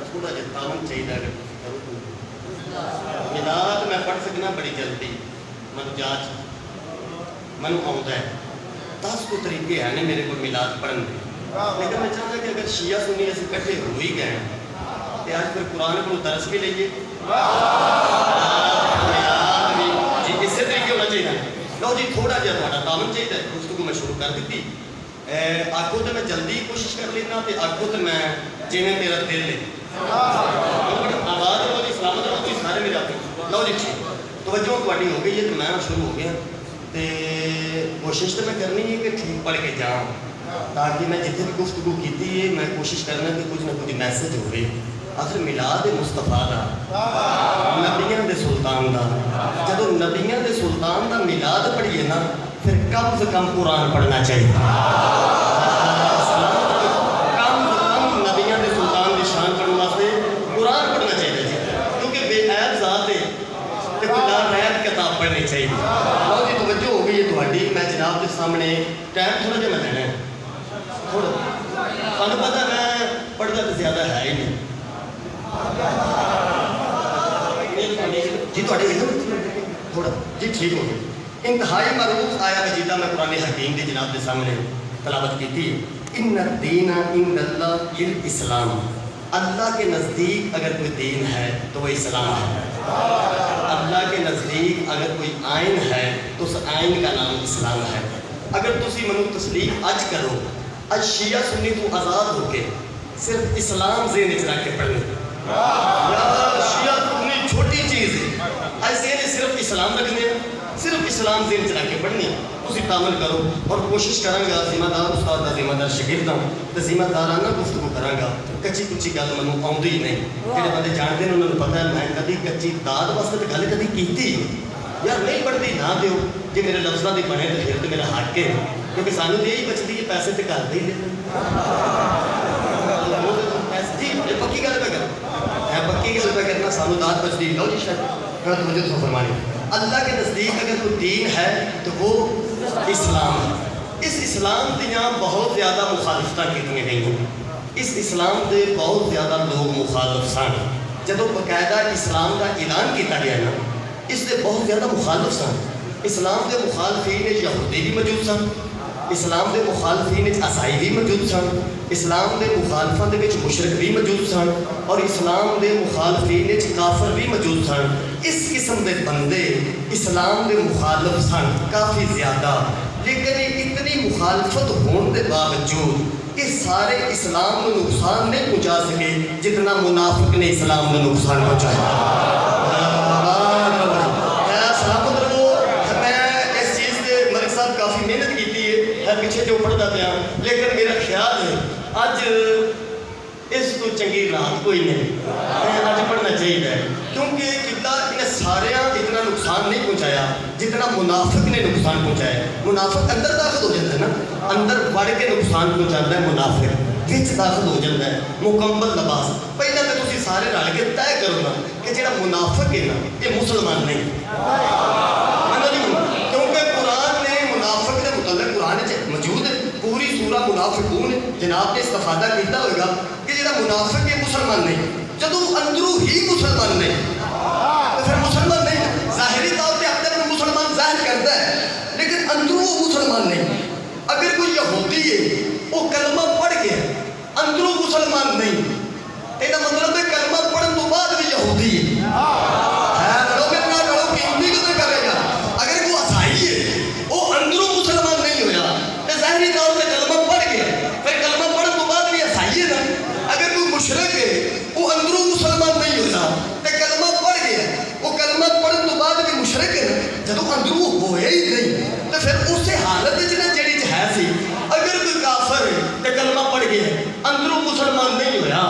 थोड़ा जिहा तावन चाहिए। मिलाद मैं पढ़ सकना बड़ी जल्दी, मैं जांच मैं आता है 10 को तरीके हैं ने मेरे को मिलाद पढ़न के, लेकिन मैं चाहता कि अगर शिया सुनी अस इकट्ठे हो ही गए तो आज फिर कुरान को दरस भी लीए जी, इसे तरीके होना चाहिए। लो जी थोड़ा जिहा तुहाडा तावन चाहिए, गुफ्तगू मैं शुरू कर दी। आखो तो मैं जल्दी कोशिश कर लेना, तो आखो तो मैं जिवें मेरा दिल है। आवाज़ लो जी, सलामत रहो जी सारे मेरे अपने। लो जी ठीक, तवज्जो तुहाडी हो गई है तो मैं शुरू हो गया। तो कोशिश तो मैं करनी है कि ठीक पढ़ के जाऊँ, ताकि मैं जितने भी गुफ्तगू की है मैं कोशिश करना कि कुछ ना कुछ मैसेज हो। आखिर मिलाद मुस्तफा का, नबियां दे सुल्तान का, जो नबियां दे सुल्तान का मिलाद पढ़िए ना, फिर कम से कम कुरान पढ़ना चाहिए। कम से कम नबियां दे सुल्तान की शान पढ़ने वास्ते कुरान पढ़ना चाहिए जी, क्योंकि बेऐब ज़ात है तो नारैब किताब पढ़नी चाहिए। बहुत ही तवज्जो हो गई है थोड़ी। मैं जनाब के सामने टाइम थोड़ा जिहा मैं लेना है, थोड़ा तुहानू पता मैं पढ़ता तो ज़्यादा है ही नहीं जी। थोड़े थोड़ा जी ठीक हो गया। इंतहाई मरूफ आया मजीदा मैं कुरान हकीम की जनाब के सामने तलावत की थी। इन्ना दीना इंदल्लाह इस्लाम, अल्लाह के नज़दीक अगर कोई दीन है तो वह इस्लाम है। अल्लाह के नज़दीक अगर कोई आइन है तो उस आइन का नाम इस्लाम है। अगर तुसी मनु तस्लीम अज करो, अज शिया सुन्नी तो आज़ाद होके सिर्फ इस्लाम ज़हन च रख के पढ़ने, शिया सुन्नी छोटी चीज़ है, ऐसे सिर्फ इस्लाम रखने, सिर्फ इस्लाम ज़हन च रख के पढ़नी। तुसी तामल करो और कोशिश करांगा, जिम्मेदार उस्ताद का जिम्मेदार शागिर्द हूँ तो जिम्मेदाराना गुफ्तगू करांगा। कच्ची कुच्ची गल मैं आती ही नहीं, जो बंदे जानते हैं उन्होंने पता है मैं कभी कच्ची दाद वास्ते तो गल कभी की यार नहीं पढ़ती ना दो जो मेरे लफ्ज़ों की बने तो फिर तो मेरा हक है, क्योंकि सानू तो यही बचती है पैसे तो घर दे ही लेते जी। पक्की गल पे कर है, पक्की गल पे करना सानू दाद बचती। लो जी शायद मुझे तो फरमानी, अल्लाह के नज़दीक अगर कोई दीन है तो वो इस्लाम है। इस इस्लाम दियाँ बहुत ज़्यादा मुखालफत की गई हैं, इस इस्लाम के बहुत ज़्यादा लोग मुखालफ सन। जो बाकायदा इस्लाम का ऐलान किया गया ना, इससे बहुत ज़्यादा मुखालफ सन। इस्लाम के मुखालफीन यहूदी भी मौजूद सन, इस्लाम के मुखालफीन ईसाई भी मौजूद सन, इस्लाम के मुखालफा मुशरक भी मौजूद सन और इस्लाम के मुखालफीन काफर भी मौजूद सन। इस किस्म के बंदे इस्लाम के मुखालफ सन काफ़ी ज़्यादा, लेकिन इतनी मुखालफत होने के बावजूद ये सारे इस्लाम को नुकसान नहीं पहुँचा सके जितना मुनाफिक ने इस्लाम को नुकसान पहुँचाया। काफ़ी मेहनत की है पिछले जो पढ़ता पाया, लेकिन मेरा ख्याल है अज इस तो चंगी रात कोई नहीं, अज पढ़ना चाहिए, क्योंकि कितना इन्हें सारे इतना नुकसान नहीं पहुँचाया जितना मुनाफिक ने नुकसान पहुँचाया। मुनाफिक अंदर दाखिल हो जाता है ना, अंदर बढ़ के नुकसान पहुँचाता है, मुनाफिक विच दाखिल हो जाता है। मुकम्मल लिबास पहले तो तुम सारे रल के तय करो ना कि जो मुनाफिक है ना ये मुसलमान नहीं, क्योंकि कुरान ने मुनाफिक के मुतल्लिक कुरान मौजूद है पूरी सूरा मुनाफिकून जनाब ने इस्तेफादा किया होगा कि जो मुनाफिक है मुसलमान नहीं, जब अंदरों ही मुसलमान नहीं तो फिर मुसलमान नहीं। ज़ाहिरी तौर पर अपने आप मुसलमान जाहिर करता है लेकिन अंदरों वो मुसलमान नहीं। अगर कोई यहूदी है वो कलमा पढ़ गया अंदरों मुसलमान नहीं, इसका मतलब है कलमा पढ़ने तो बाद भी यहूदी है। अगर वो ईसाई है वो अंदरों मुसलमान नहीं होया तो ज़ाहिरी तौर पर कलमा पढ़ गया, फिर कलमा पढ़ने तो बाद भी ईसाई है ना। अगर कोई मुशरिक है वो अंदरों मुसलमान नहीं होता तो कलमा पढ़ गया, वो कलमा पढ़ने तो बाद भी मुशरिक है ना, जब अंदरों होया ही नहीं तो फिर उस हालत जी है सी। अगर कोई काफर है तो कलमा पढ़ गया अंदरों मुसलमान नहीं होया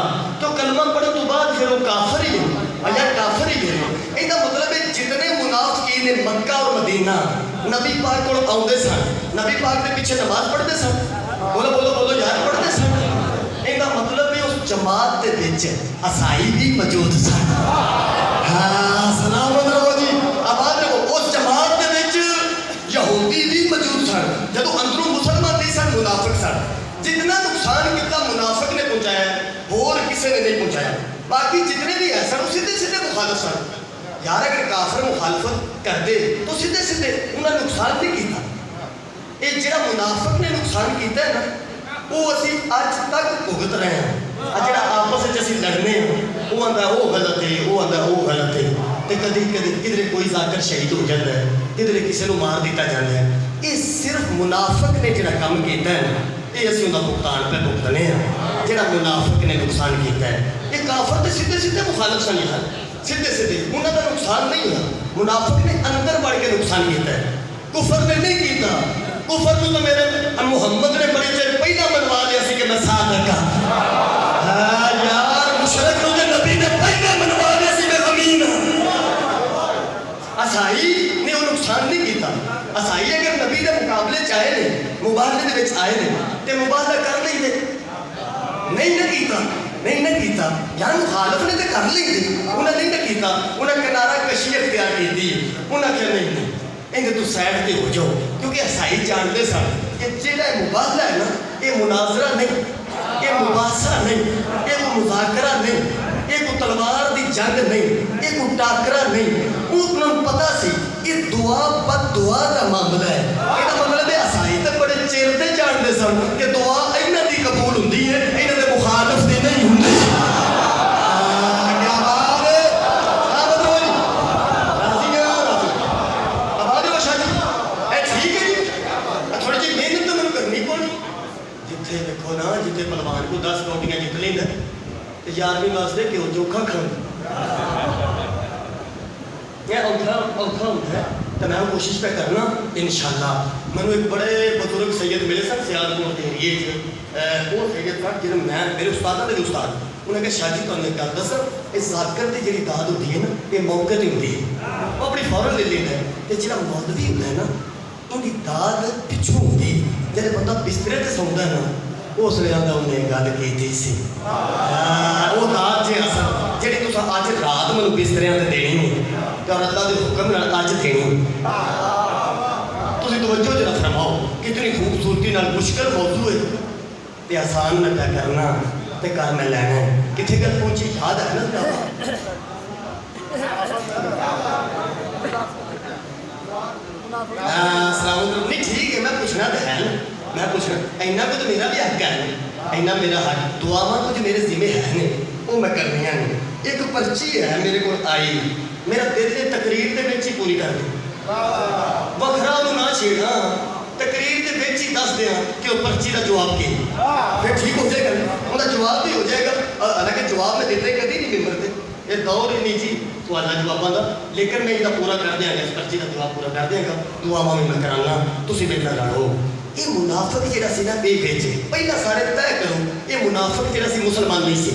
तो कलमा पढ़ने तो बाद फिर वो काफर ही है या काफर ही है। इसका मतलब है जितने मुनाफिकीन ने मक्का और मदीना नबी पाक को आते सन, नबी पाक के पीछे नमाज पढ़ते सन, बोलो बोलो बोलो यार पढ़ते सन। इसका मतलब है उस जमात के बीच ईसाई भी मौजूद सन। हाँ सलामत रहो जी, आबाद रहो। उस जमात के बीच यहूदी भी मौजूद सन, जब अंदरों मुसलमान नहीं सन, मुनाफिक सन। जितना नुकसान कितना मुनाफिक ने पहुँचाया और किसी ने नहीं पहुँचाया। बाकी जितने भी है सर सीधे सीधे मुखालफ सन यार। अगर काफिर मुखालफत करते तो सीधे सीधे उन्हें नुकसान नहीं किया। ये जो मुनाफिक ने नुकसान किया है ना वो असी अज तक भुगत रहे हैं। जो आपस में असी लड़ने वो आंदा वो गलत है, वो आंदा वो गलत है। तो कभी कभी किधरे कोई जाकर शहीद हो जाता है, किधरे किसी को मार दिया जाता है। ये सिर्फ मुनाफिक ने जो काम किया है ये असी उनका भुगतान पे भुगतने हैं। जो मुनाफिक ने नुकसान किया है ये काफर तो सीधे सीधे मुखालफ सन यार, सीधे सीधे उन्होंने नुकसान नहीं हुआ। मुनाफिक ने अंदर बढ़ के नुकसान किया है, कुफर ने नहीं किया। कुफर तो मेरे मुहम्मद ने बड़ी देर पहला मनवा लिया सी कि मैं साथ लगा। हाँ यार मुशरक ने नबी ने पहले मनवा लिया सी मैं अमीन हां। असाई ने वो नुकसान नहीं किया। असाई अगर नबी के मुकाबले चाहे ने मुबाहले दे विच आए ने ते मुबाहला कर लेंदे, नहीं ना किया, नहीं ना किया यार। मुखालफ ने तो कर लेंदे, उन्हें नहीं ना किया। उन्हें किनारा कशी इख्तियार की, उन्हें क्या नहीं इन्हें तू साइड पे हो जाओ। क्योंकि असाई जानते सन कि जेड़ा मुबाहला है ना ये मुनाजरा नहीं, ये मुबासा नहीं, ये कोई मुजाकरा नहीं, ये कोई तलवार की जंग नहीं, ये कोई टाकरा नहीं। उन्होंने पता सी ये दुआ बद दुआ का मामला है। इसका मतलब है असाई तो बड़े चिर से जानते सन कि दुआ इन्हों की कबूल होती है, इन्हों के मुखालफ की नहीं होती। देखो ना जितने पहलवान को 10 कौटियां जित लेंदा तो 11वीं वास्ते क्यों चोखा खान औखा औखा होता है। तो मैं कोशिश पे करना इंशाअल्लाह। मैंने एक बड़े बुजुर्ग सैयद मिले सन सियालकोट के एरिए वो सैयद साहब जो मैं मेरे उस्ताद के उस्ताद उन्हें कहा शाह जी तुम एक गल दस इस जाकर की जी दाद होती है ना ये मौके पर होती है वो अपनी फौरन ले लेता है। तो जो मौलवी होता है ना उनकी दाद पिछू होती है। जब बंदा बिस्तरे से सौंदा है ना उस वे आंदा उन्हें गल की सी वो दाद जे असल जी तुम अज रात मैं बिस्तरिया से देनी है तो अल्लाह के हुक्म नाल अज देनी। तुम तवज्जो जरा फरमाओ कितनी खूबसूरती नाल मुश्किल मौजू है तो आसान मैं क्या करना तो कर मैं लैना है। कितने गल पहुंची याद है ना नहीं ठीक है मैं पूछना तो है ना मैं पूछना इन्ना को तो मेरा भी हक है इन्ना मेरा हक दुआवां कुछ मेरे जिम्मे है ने वो मैं करनी है। एक पर्ची है मेरे को आई मेरा दिल ने तकरीर के विच ही पूरी कर दी वखरा ना छेड़ा तकरीर के विच ही दस दिया कि वो पर्ची का जवाब की फिर ठीक हो जाएगा उनका जवाब भी हो जाएगा। हालांकि जवाब मैं देते कभी नहीं मिल रहे ये दौर ही नहीं जी सवालों जवाबों का लेकिन मैं इसका पूरा कर देंगे इस पर्ची का जवाब पूरा कर देंगे दुआवां भी मैं कराना तुसीं बेटा लड़ो। ये मुनाफिक जिहड़ा सी ना बेबेचे पहला सारे तय करो ये मुनाफिक जिहड़ा सी मुसलमान नहीं सी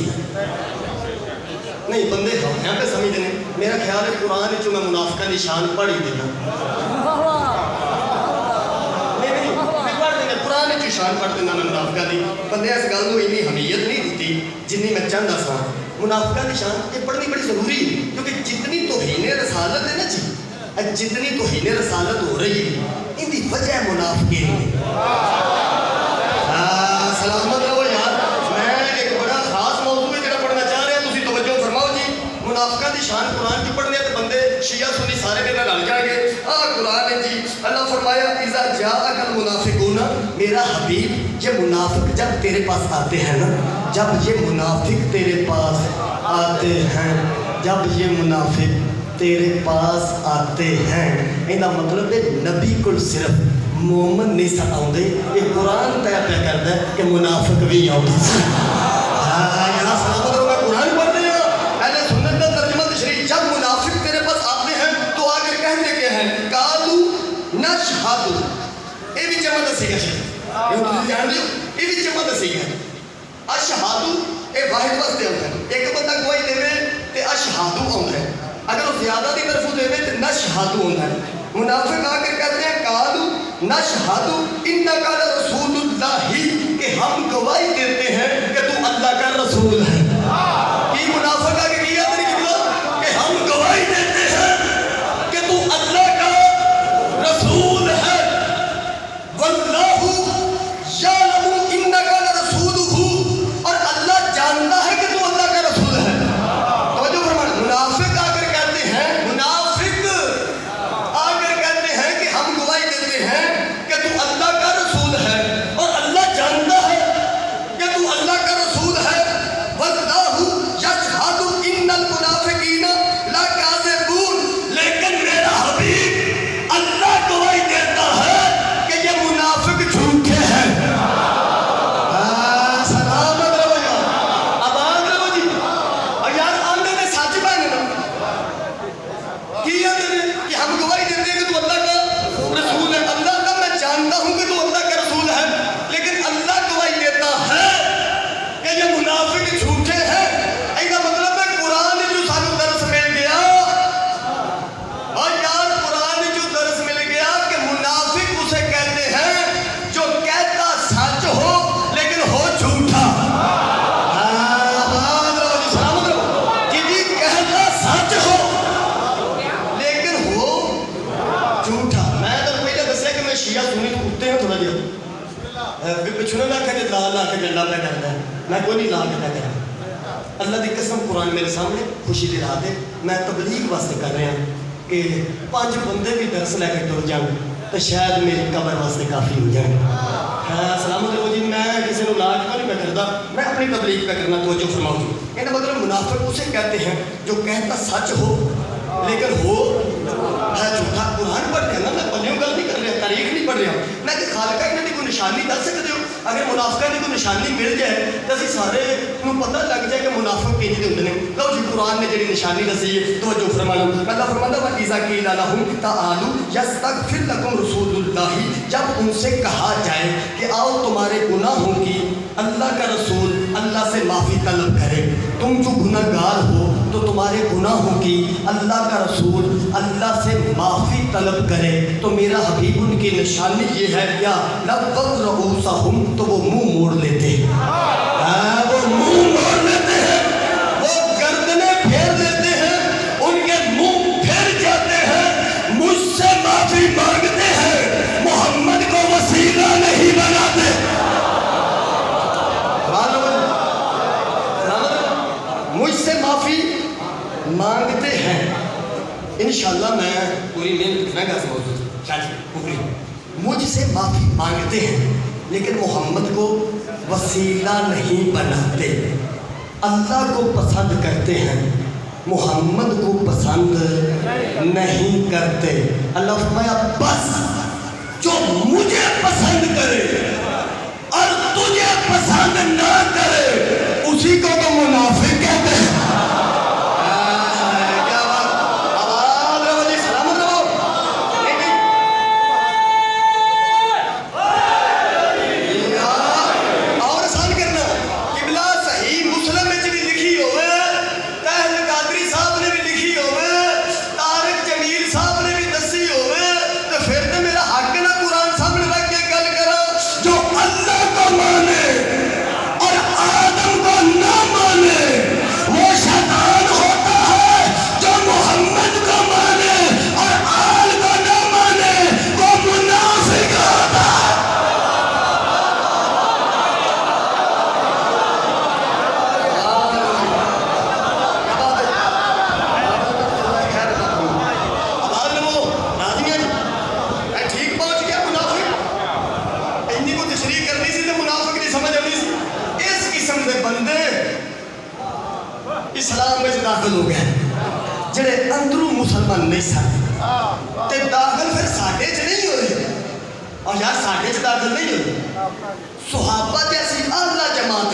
नहीं बंदे यहाँ पे समझते हैं। मेरा ख्याल है कुरान चो मैं मुनाफिका की शान पढ़ ही देना नहीं पढ़ देना कुरान चो शान पढ़ देना मैं मुनाफिका की। बंदे इस गल को इन्नी अहमियत नहीं दी जिन्नी मैं चाहता सा। मुनाफिका की शान ये पढ़नी बड़ी जरूरी है क्योंकि जितनी तौहीन रसालत है ना जी जितनी तौहीन रसालत हो रही है इनकी वजह मुनाफिकीन है। सलामत रहो यार। मैं एक बड़ा खास मौजू है जो पढ़ना चाह रहा तुम तवज्जो फरमाओ जी। मुनाफिका की शान कुरान की पढ़ने तो बंदे शिया सुन्नी सारे मेरे लड़ जाएंगे। कुरान है जी अल्लाह फरमाया इज़ा जाअकल मुनाफिकून मेरा हबीब ये मुनाफिक जब तेरे पास आते हैं ना जब ये मुनाफिक तेरे पास आते हैं जब ये मुनाफिक तेरे पास आते हैं इनका मतलब है नबी को सिर्फ मोमन नहीं सा आते ये कुरान तय पे करता है कि मुनाफिक भी आते कुरान पढ़ते हैं पहले सुन्नत का तर्जुमा तशरीह जब मुनाफिक तेरे पास आते हैं तो आगे कहते क्या है कालू नशहदु ये भी जमा दसेगा जान लो ये भी जमा दसेगा अशहदु ये वाहिद वास्ते होता है एक बंदा गवाही देवे ते अशहदु आता है अगर वो ज्यादा की तरफ देवे तो नशहदु होता है। मुनाफिक आकर कहते हैं कालू नशहदु इन्नका रसूलुल्लाही कि हम गवाही देते हैं कि तू अल्लाह का रसूल है। कि मुनाफिक आके किया कि हम गवाही देते हैं कि तू अल्लाह का रसूल है। वल्लाहु यालमु इन्नका रसूलु पिछड़े ना कहे ला ला के डंडा पे करता है, मैं कोई नहीं ला के क्या करा। अल्लाह की कसम कुरान मेरे सामने खुशी की रात है, मैं तबलीग वास्ते कर रहा कि 5 बंदे भी दरस लैके टुर जान तो शायद मेरी कबर वास्ते काफ़ी हो जाए। हाँ सलामत रहो जी, मैं किसी को लाज को नहीं मैं करता, मैं अपनी तबलीग पे करना तो जो फरमाऊँ। कहना मतलब मुनाफिक उसे कहते हैं जो कहता सच हो लेकिन हो है झूठा। कुरान पढ़ते हैं ना, मैं पलियों गल नहीं कर रहा, तारीख नहीं पढ़ रहा, मैं कि खालका इन्हों की कोई निशानी दस सकते हो। अगर मुनाफिका की कोई निशानी मिल जाए तो असं सारे पता लग जाए कि मुनाफिक किंज दे होंगे। लो जी कुरान ने जी निशानी दसी है, तो जो फरमाना अल्लाह फरमाता व इज़ा क़ीला लहुम तालू यस्तग़फिर लकुम रसूलुल्लाह, जब उनसे कहा जाए कि आओ तुम्हारे गुनाहों की अल्लाह का रसूल अल्लाह से माफ़ी तलब करे, तुम जो गुनहगार हो तो तुम्हारे गुनाहों की अल्लाह का रसूल अल्लाह से माफ़ी तलब करे, तो मेरा हबीब उनकी निशानी ये है क्या लब्बत रऊसहुम, तो वो मुंह मोड़ लेते हैं। वो मुंह मोड़ लेते हैं, वो गर्दनें फेर लेते हैं, उनके मुंह फेर जाते हैं, मुझसे माफ़ी मांगते हैं, मोहम्मद को वसीला नहीं बनाते। मुझसे माफ़ी मांगते हैं। इंशाल्लाह मैं पूरी मेहनत करना का समझ मुझसे माफ़ी मांगते हैं लेकिन मोहम्मद को वसीला नहीं बनाते। अल्लाह को पसंद करते हैं, मोहम्मद को पसंद नहीं करते। अल्लाह फरमाया बस जो मुझे पसंद करे और तुझे पसंद ना करे उसी को तो मुनाफिक कहते हैं। इस्लाम में दाखिल हो गए जेडे अंदरों मुसलमान नहीं थे दाखिल फिर साढ़े च नहीं होए और यार साढ़े च दाखिल नहीं होए सुहाबा जैसी आला जमात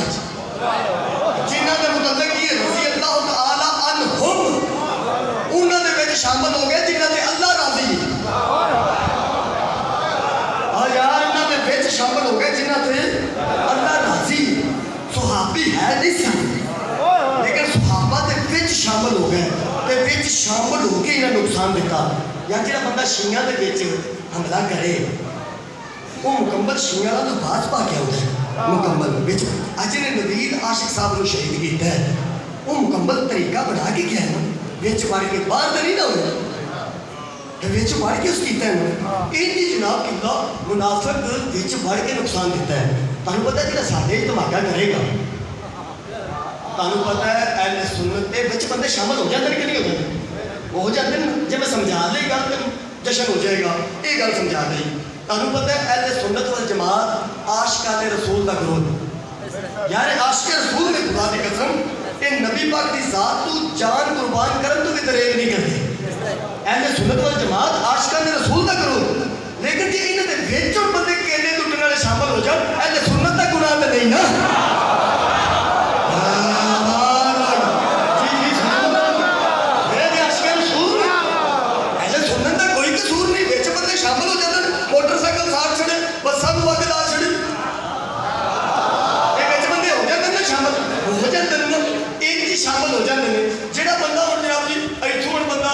जिन्हों के मुतल्लिक ये रज़ी अल्लाह तआला अन्हुम उन्होंने विच शामिल हो गए जिन्हों से अल्लाह राजी और यार इन्होंने विच शामिल हो गए जिन्हों से अल्लाह राजी। सुहाबी है नहीं सी लेकिन सुहाबा के विच शामिल हो गए तो विच शामिल होकर इन्हें नुकसान दिता। या जो बंदा शिया के हमला करे वो मुकम्मल शिया का बाज पा के आता है मुकम्मल बिच अज ने नवीद आशिक साहब को शहीद किया है वो मुकम्मल तरीका बना के गया है बिच वड़ के बाहर तो नहीं ना हो बिच वड़ के उस किया इन्नी जनाब किला मुनाफिक बिच वड़ के नुकसान दिता है। तुहानू पता जो साढ़े धमाका करेगा तुहानू पता है अहले सुन्नत के विच बंदे शामिल हो जाते कि नहीं हो जाते हो जाते हैं। जब मैं समझा दी गल तो जशन हो जाएगा ये गल समझा दी। तुहानू पता है अहले सुन्नत वल जमात आशिका ने रसूल का ग्रोह यार आशिक रसूल ने खुदा की कसम ये नबी पाक की जात तू जान कुर्बान करन तो भी दरेग नहीं करते। अहले सुन्नत वल जमात आशिका ने रसूल का ग्रोह लेकिन जे इन्हां दे विच बंदे केले टुटने वाले शामिल हो जाए अहले सुन्नत का गुनाह तो नहीं ना। मोटरसाइकिल साथ छड़े बसा अग ला छड़ी बंदे हो जाते ना शामिल हो जाते हैं एक ही शामिल हो जाते हैं। जोड़ा बंदा हम जनाब जी इतों हम बंदा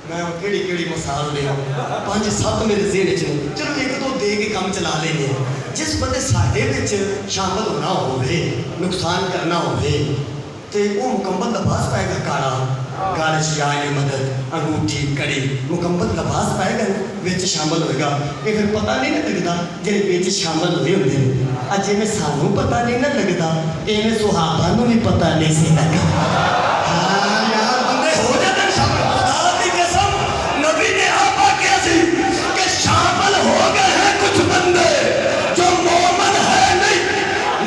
मैं कि मिसाल दे 5-7 मेरे जेहन च चलो एक दो दे के काम चला लेंगे। जिस बंदे साढ़े शामिल होना हो नुकसान करना हो तो वो मुकम्मल लिबास पाएगा, काला गालिश जाए मदद अंगूठी कड़ी मुकम्मल लिबास पाएगा, विच शामिल होएगा। ये फिर पता नहीं ना लगता जे विच शामिल होए होंदे ने। अज इवें सानू पता नहीं ना लगता, इवें सुहाबा नूं भी पता नहीं सी लगा। हाँ यार बंदे हो जाते शामिल। खुदा दी कसम नबी ने आप आख्या सी कि शामिल हो गए हैं कुछ बंदे जो मोमन है नहीं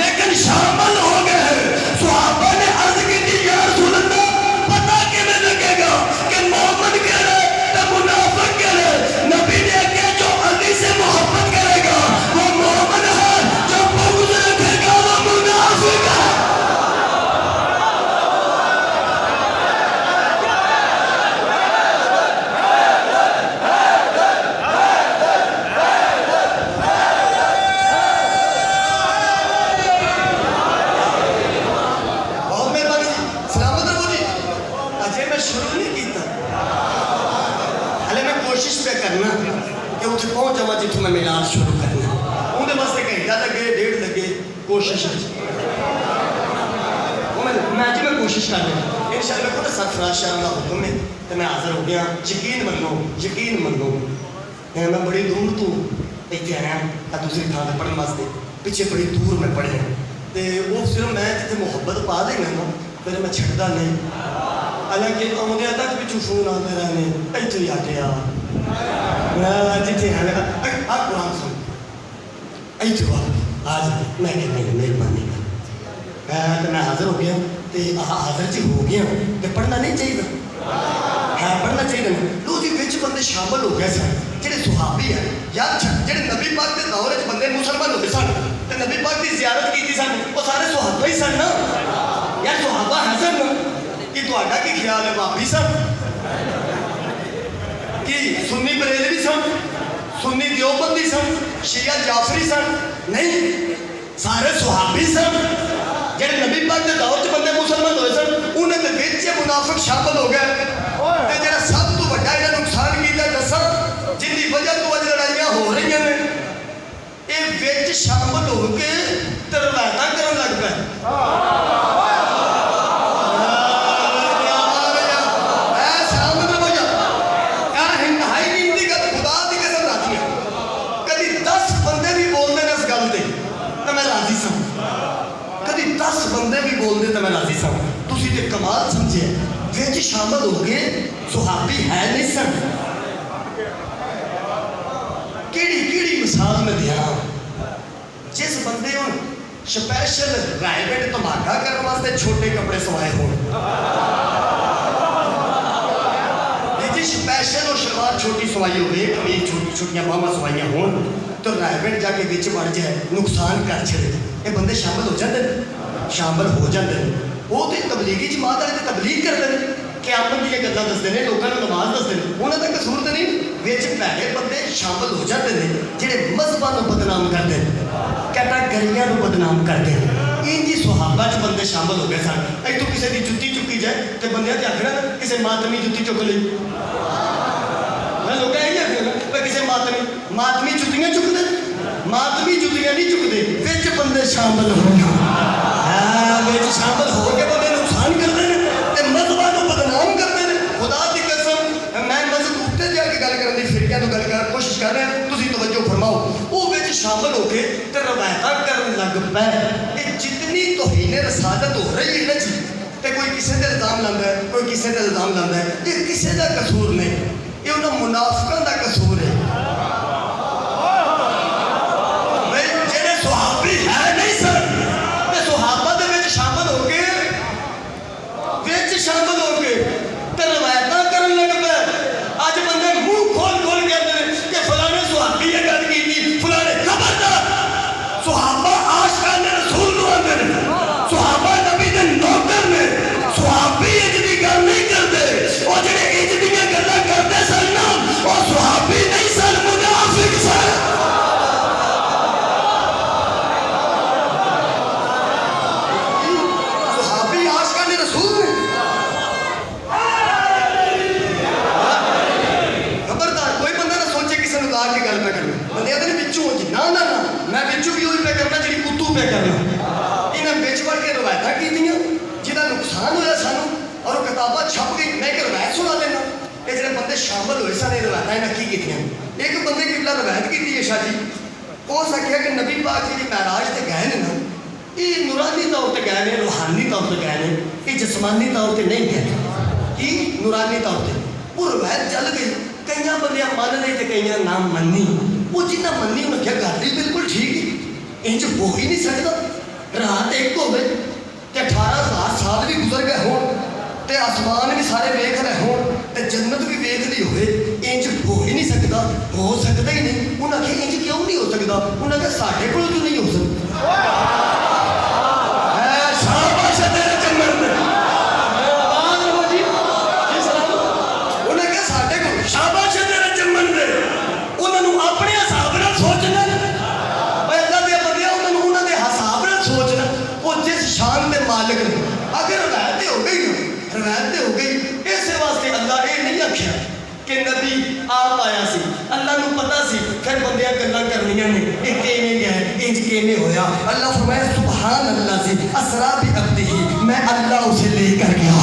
लेकिन शामिल हो गए हैं। सुहाबा ने अर्ज की थी या रसूल अल्लाह पता किवें लगेगा कि मोमन कहले तो मुनाफिक कहले। नबी ने कहा जो अली से मोहब्बत करेगा वो मोमन है, जो बुग़्ज़ रखेगा वो मुनाफिक है। बहुत मेहरबानी जी, सलामत रहो जी। अजय मैं शुरू नहीं किया, हले मैं कोशिश पे करना कि उत्थे पहुंच जावा जिथों मैं मिलाद शुरू करना। उनके वास्ते घंटा लगे, डेढ़ लगे, कोशिश मैं जी मैं कोशिश कर रहा इंशाअल्लाह। को सरफराज शाह का हुक्म है तो मैं हाजिर हो गया। यकीन मनो, यकीन मनो मैं बड़ी दूर तो इतने आया दूसरी थान पर पढ़ने वास्ते। पिछे बड़ी दूर मैं पढ़े तो वो सिर्फ मैं जितने मुहब्बत पा देंगे ना फिर मैं छड्डा नहीं। हालांकि आउंदे तक पिछू फोन आते रहने इतने आ गया जिथे है कुरान सुन इतने आज मैं मेहरबानी कर तो मैं हाजिर हो गया तो हाजिर जी हो गया तो पढ़ना नहीं चाहिए है, पढ़ना चाहिए। लो जी बिच बंदे शामिल हो गए सन जेडे सुहाबी है यार, जेडे नबी पाक के दौर च बंदे मुसलमान होते सन तो नबी पाक की जियारत की सन वो सारे सुहाबा ही सन ना यार। सुहाबा है सन कि तुहाडा की ख्याल है भाभी सन कि सुन्नी बरेलवी सन, सुन्नी देवबंदी सन, शिया जाफरी सन? नहीं, सारे सुहाबी सन जेडे नबी पाक के दौर च बंदे मुसलमान होए सन उन्हें दे विच मुनाफिक शामिल हो गए। ते जेड़ा सब तो बड़ा इन्हां नुकसान कीता दसा जिंदी वजह तो अज लड़ाइयां हो रही ने ये विच शामिल हो के ते रवायतां करन लग पे। कभी 10 बंदे भी बोलते तो मैं राजी सा। तुसी ते कमाल समझे विच शामिल हो गए सुहाबी है नहीं सन। केड़ी केड़ी मिसाल में दिया जिस बंदे हो स्पेशल रायगढ़ धमाका करने वास्ते छोटे कपड़े सवाए हो जी, स्पेशल और शलवार छोटी सवाई हो कमीज छोटी छोटियां बाहां सवाइयां हो तो रायगढ़ जाके बिच बढ़ जाए नुकसान कर छड़े। ये बंदे शामिल हो जाते हैं, शामिल हो जाते हैं। वो तो तबलीगी जमात वाले तबलीग करते हैं, क़यामत दी गल्लां दसदे ने, लोगों को नमाज दसदे ने। उन्हां दा कसूर तो नहीं, विच भैड़े बंदे शामिल हो जाते हैं जिहड़े मज़हबां नूं बदनाम करते हैं, कैटागरियां नूं बदनाम करते हैं। इंज सुहाबा च बंदे शामिल हो गए सन। इत्थों किसी की जुत्ती चुकी जाए तो बंदे ते आखना किसी मातमी जुत्ती चुक ली। लोग यही आखना किसी मातमी जुत्तियां चुकते, मातमी जुत्तियां नहीं चुकते। विच बंदे शामिल हो गए, शामिल हो के बंदे नुकसान करते हैं ते मज़हबां नूं बदनाम करते हैं। खुदा दी कसम मैं मज़हब उत्ते जाके गल करन दी फिरकियां तो गल कर कोशिश कर रहा हूं, तुसीं तवज्जो फरमाओ। वो विच शामिल हो के ते रवायतां करन लग पे। ये जितनी तौहीन रसालत हो रही है ना जी, ते कोई किसी ते इल्जाम लांदा है, कोई किसी ते इल्जाम लांदा है, ये किसी दा कसूर नहीं, ये उन्हां मुनाफिकां दा कसूर है। शामिल हो के रवायतां करन लग पे। अज बंदे मुंह खोल खोल के कहते हैं कि फलाने सुहाबी ये गल की फलाने। खबरदार, सुहाबा आशिकान रसूल नूं आंदे ने, सुहाबा नबी दे नौकर ने। सुहाबी इज दी गल नहीं करते, और जेडे इज दी गल्लां करदे सन ना वो सुहाबी नहीं सन। शामिल हुए सारे रवायत इन्हें की कीतियां। एक बंदे किबला रवायत की है शाह जी, उस आख्या कि नबी पाक जी महराज से गए ने ना, ये नूरानी तौर पर गए हैं, रूहानी तौर पर गए हैं, ये जिसमानी तौर पर नहीं गए कि नूरानी तौर पर। वो रवायत चल गई, कई बंद मन रहे तो कई ना मनी। वो जिन्हें मनी उन्हें क्या गल ही बिल्कुल ठीक है, इंज हो ही नहीं सकता। रात एक हो गई तो 18,000 साल भी गुजर गए हो, तो आसमान भी सारे वेख रहे हो, तो जन्नत भी वेख ली हो, इंज हो ही नहीं सकता, हो सकता ही नहीं। उन्हें आखिया इंज क्यों नहीं हो सकता? उन्हें आखिया साढ़े को क्यों नहीं हो सकता? कि नबी आप आया सी, अल्लाह को पता सी, फिर बंदियां गल्लां करनियां ने, ये किवें गया इंज किवें होया। अल्लाह फरमाया सुभान अल्लाह सी असरा भी अब्दिही, मैं अल्लाह उसे लेकर गया।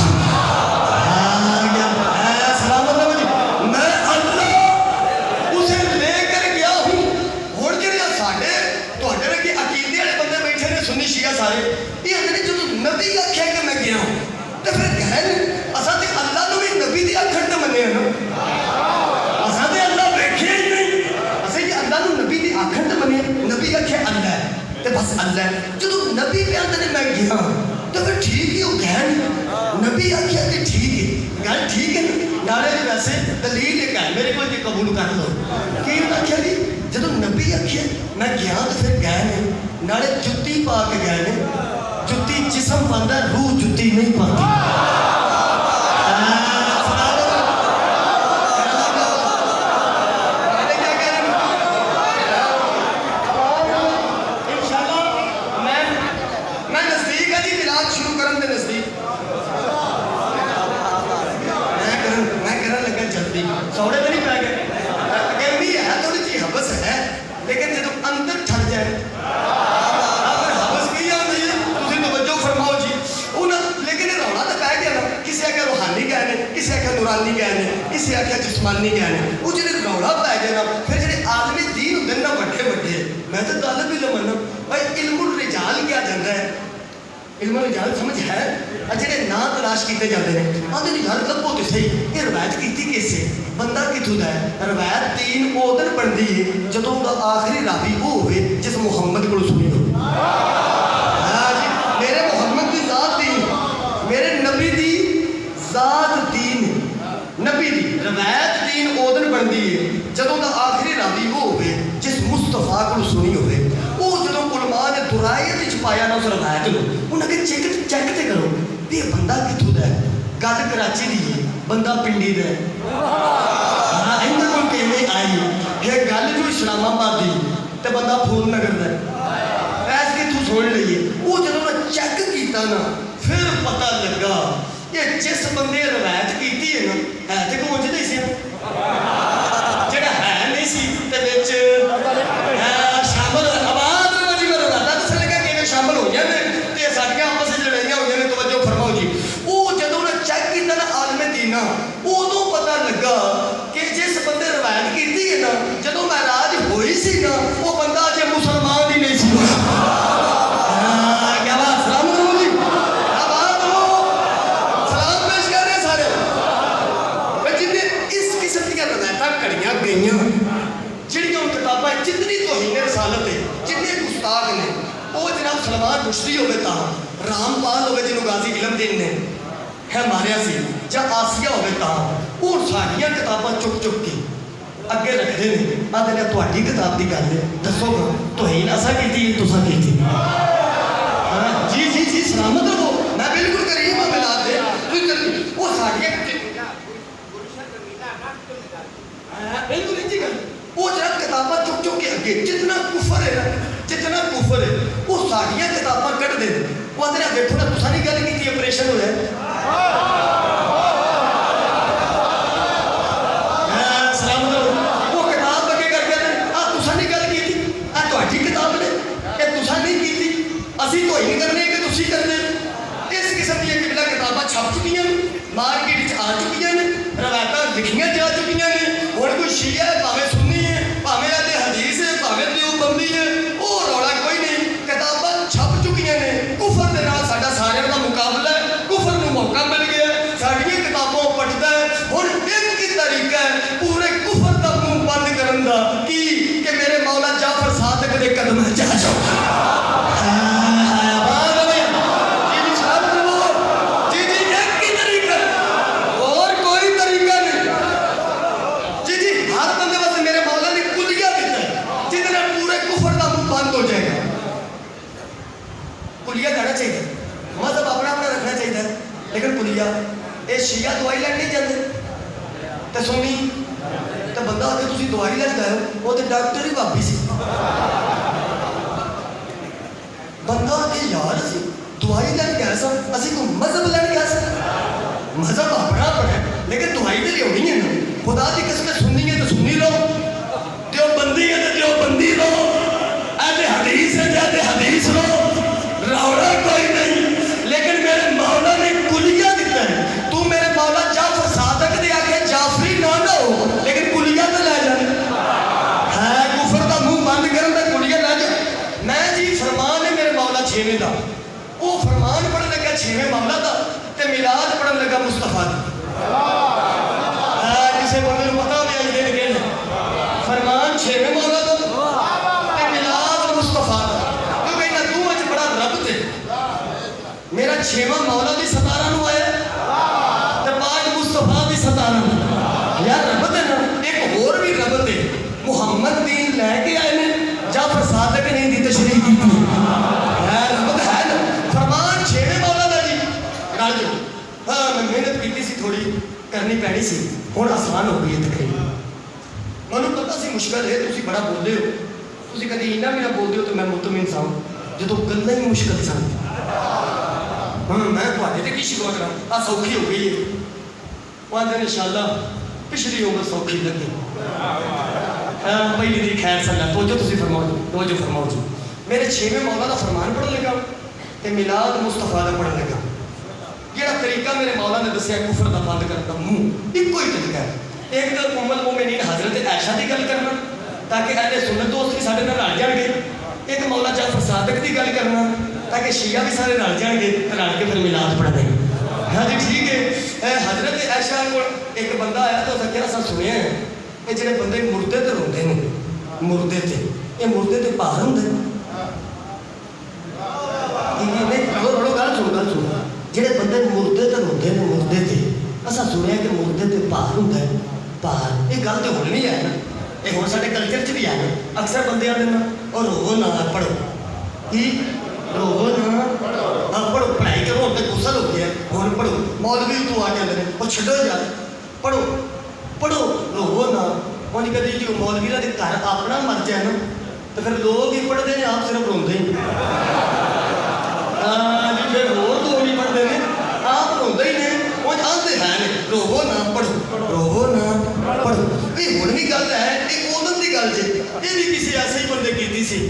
सलाम अल्लाह जी, मैं अल्लाह उसे लेकर गया हूं। हुण जिहड़े साडे तुहाडे वर्गे अकीदे वाले बंदे बैठे ने सुन्नी शिया सारे, ये अंदर जो नबी आख्या कि मैं गया हूं, तो फिर कह असा तो अल्लाह को भी नबी दी आखण ते मन्ने ना, नबी की आखण तो बने। नबी आखे अल्लाह है तो बस अल्लाह है। जो नबी पे आते ने मैं गया तो फिर ठीक ही हो गया। नबी आख्या कि ठीक है, गल ठीक है नाले वैसे दलील एक है मेरे को कबूल कर लो कि आख्या जी जो नबी आखे मैं गया तो फिर गए ने, नाले जुत्ती पा के गए ने। जुत्ती जिसम पाता, रूह जुत्ती नहीं पाती। सौड़े तो नहीं पै गए, गर्मी है थोड़ी जी हबस है, लेकिन जो अंदर ठर जाए फिर हबस की आती है। तुम तवज्जो फरमाओ जी लेकिन रौला तो पै गया ना। किसी आख्या रूहानी गए ने, किसी आख्या नूरानी गए ने, किसी आख्या जिस्मानी गए ने। वो जो रौला पै गया ना, फिर जो आदमी दीन होंगे ना बड़े बड़े, मैं तो गल भी लमना भाई इल्मुल रिजाल क्या जाता है। इल्मुल रिजाल समझ है जो ना तलाश किए जाते हैं, आते यार लभो तो सही ये रवायत की किसे बंदा कितों का है। रवायत तीन उदन बनती है जो आखिरी रावी वो हो जिस मुहम्मद को सुनी हो। हाँ जी, मेरे मुहम्मद की जात दीन, मेरे नबी की जात दीन, नबी की रवायत तीन उदन बनती है जो आखिरी रावी वो हो जिस मुस्तफा को सुनी हो। जो उलमा ने दुरायत पाया ना उस रवायत को, उन्हें चेक चेक तो करो भी ये बंदा कितों का है। गल कराची की है, बंदा पिंडी का है। हाँ इन्होंने को किवें आई ये गल जो इस्लामाबाद की तो बंदा फूल नगर का ऐस कितों सुन लीए। वो जो चेक किया ना फिर पता लगा ये जिस बंदे रवायत की है ना है तो कुछ नहीं सी, जो है नहीं सी शामिल आवाज शामिल हो जाए तो साड़ियाँ आपस में लड़ाइयाँ हो जाए। तवज्जो फरमाओ जी, वो जो चेक किया ना आलमे दीना उदों पता लगा कि जिस बंदे रवायत की है ना जो महराज होई सी ना वो बंदा अजे मुसलमान ही नहीं सी। क्या बात, सलाम करो जी, क्या बात हो, सलाम पेश कर रहे सारे जिन्हें इस किस्म की रवायत कड़ियाँ गई जिहड़ियां किताबां जितनी तौहीन रसालत है जिन्ने गुस्ताख ने वो जनाब सलमान रुश्दी होवे ता रामपाल होवे जिन्होंने गाजी इलमदीन ने है मारिया सी या आसिया होवे ता वो सारियां किताबां चुक चुक के अगे रखते हैं। आते ने तुहाडी किताब की गल है दसो तौहीन असा कीती तुसां कीती। हाँ जी जी जी सलामत रहो, मैं बिल्कुल करीब हाँ मिला दे वो सारियां बिल्कुल इंजी गल वो जरा किताबां चुक चुक के अगे जितना कुफर है ना जितना कुफर है वो सारियां किताबां कट दे। वो आते देखो ना तुसां गल की ऑपरेशन होया सलाम वो किताब अगे कर गए तुसां गल की तुहाडी किताब ने ये तुसां नहीं की असीं तो ही नहीं करने कि तुसीं करने। इस किस्म दी किबला किताबां छप चुकी मार्केट आ चुकी ने रवायतां लिखियां जा चुकी शिया है भावें सुन्नी है भावें अहले हदीस है भावें देवबंदी है वो रौला कोई नहीं किताबां छप चुकियां ने कुफर दे नाल साडा सारियां दा मुकाबला है कुफर नूं मौका मिल गया साडियां किताबों पढ़दा है हुण एक ही तरीका है पूरे कुफर दा मुंह बंद करन दा कि मेरे मौला जाफर सादिक दे कदम जा जाओ मजहब अपना अपना रखना चाहिए लेकिन पुलिया ये शिया दवाई लैन नहीं जाते तो सुनी तो बंदा आके तुम दवाई लैन गए वो तो डॉक्टर ही भाभी सी बंदा आके यार असी दवाई लैन गए सा असी कोई मजहब लैन गया सा मजहब अपना अपना है लेकिन दवाई तो लियानी है ना खुदा की किस्म सुननी है तो सुनी लो देवबंदी है तो देवबंदी लो अहले हदीस है तो अहले हदीस लो रौला कोई नहीं लेकिन मेरे मौला ने कुलिया दिता है तू मेरे मौला जाफर सादिक दे आके जाफरी ना हो लेकिन कुलिया तो ले जा है कुफर का मुंह बंद करन दा कुलिया ले जा मैं जी फरमान है मेरे मौला 6वें दा वो फरमान पढ़न लगा 6वें मौला दा ते मिलाद पढ़न लगा मुस्तफा दा किसी बंदे को पता नहीं आज दिन के फरमान 6वें मौला दा ते मिलाद मुस्तफा दा मेरा 6वां मौला भी 17 नूं आया ते 5 मुस्तफा भी 17 यार रब दे ना एक होर भी रब दे मुहम्मद दीन लेके आए ने जाफर सादिक ने दी तशरीह की यार रब है ना फरमान 6वें मौला दा जी गल जो हां मैं मेहनत की सी थोड़ी करनी पैनी सी हुण आसान हो गई है तकरीबन मैनूं पता सी मुश्किल है तुसीं बड़ा बोलदे हो तुसीं कदी इन्ना भी ना बोलदे हो तो मैं मुतमिन सा जो गल्लां ही मुश्किल सन हाँ मैं तो की शिकवा करा आ सौखी हो गई है वो आते इंशाअल्लाह पिछली उम्र सौखी लगी पहली दी खैर सल्ला तो जो तुसी फरमाओ जी मेरे 6वें मौला का फरमान पढ़न लगा ते मिलाद मुस्तफा का पढ़न लगा जेड़ा तरीका मेरे मौला ने दसिया कुफर का बंद करने का मुंह इको ही तरीका है एक तो उम्मत मोमिनीन हजरत आयशा की गल करना ताकि अहले सुन्नत दोस्त भी साडे नाल रल जाणगे एक मौला जाफर सादिक की गल करना ताकि शिया भी सारे रल जाएंगे रल के फिर मिलाद पढ़ देंगे हाँ जी ठीक है हजरत आयशा को एक बंदा आया तो क्या असा सुनिया है ये जो बंदे मुर्दे तो रोंदे ने मुर्दे ते ये मुर्दे ते भार होंगे गल सुन जेडे बंदे मुर्दे तो रोंदे ने मुर्दे ते असा सुनिया कि मुर्दे ते भार होंगे भार ये गल तो हुण नहीं है ना ये हुण साडे कल्चर च भी है ना अक्सर बंदे आते ना और रो ना पढ़ो कि रोवो ना हाँ पढ़ो पढ़ाई करो हम तो गुस्सा हो गया हम पढ़ो मौलवी तो आ जाते हैं और छो यार पढ़ो पढ़ो रोवो ना हम कभी जो मौलवी का घर अपना मर जाए ना तो फिर लोग ही पढ़ते हैं आप सिर्फ रोंदे हाँ जी फिर होर लोग नहीं पढ़ते हैं आप रोंदे ही नहीं वो आते हैं रोवो ना पढ़ो पढ़ो ये हुण भी गल है एक उदन की गल जे ये भी किसी ऐसे ही बंदे की सी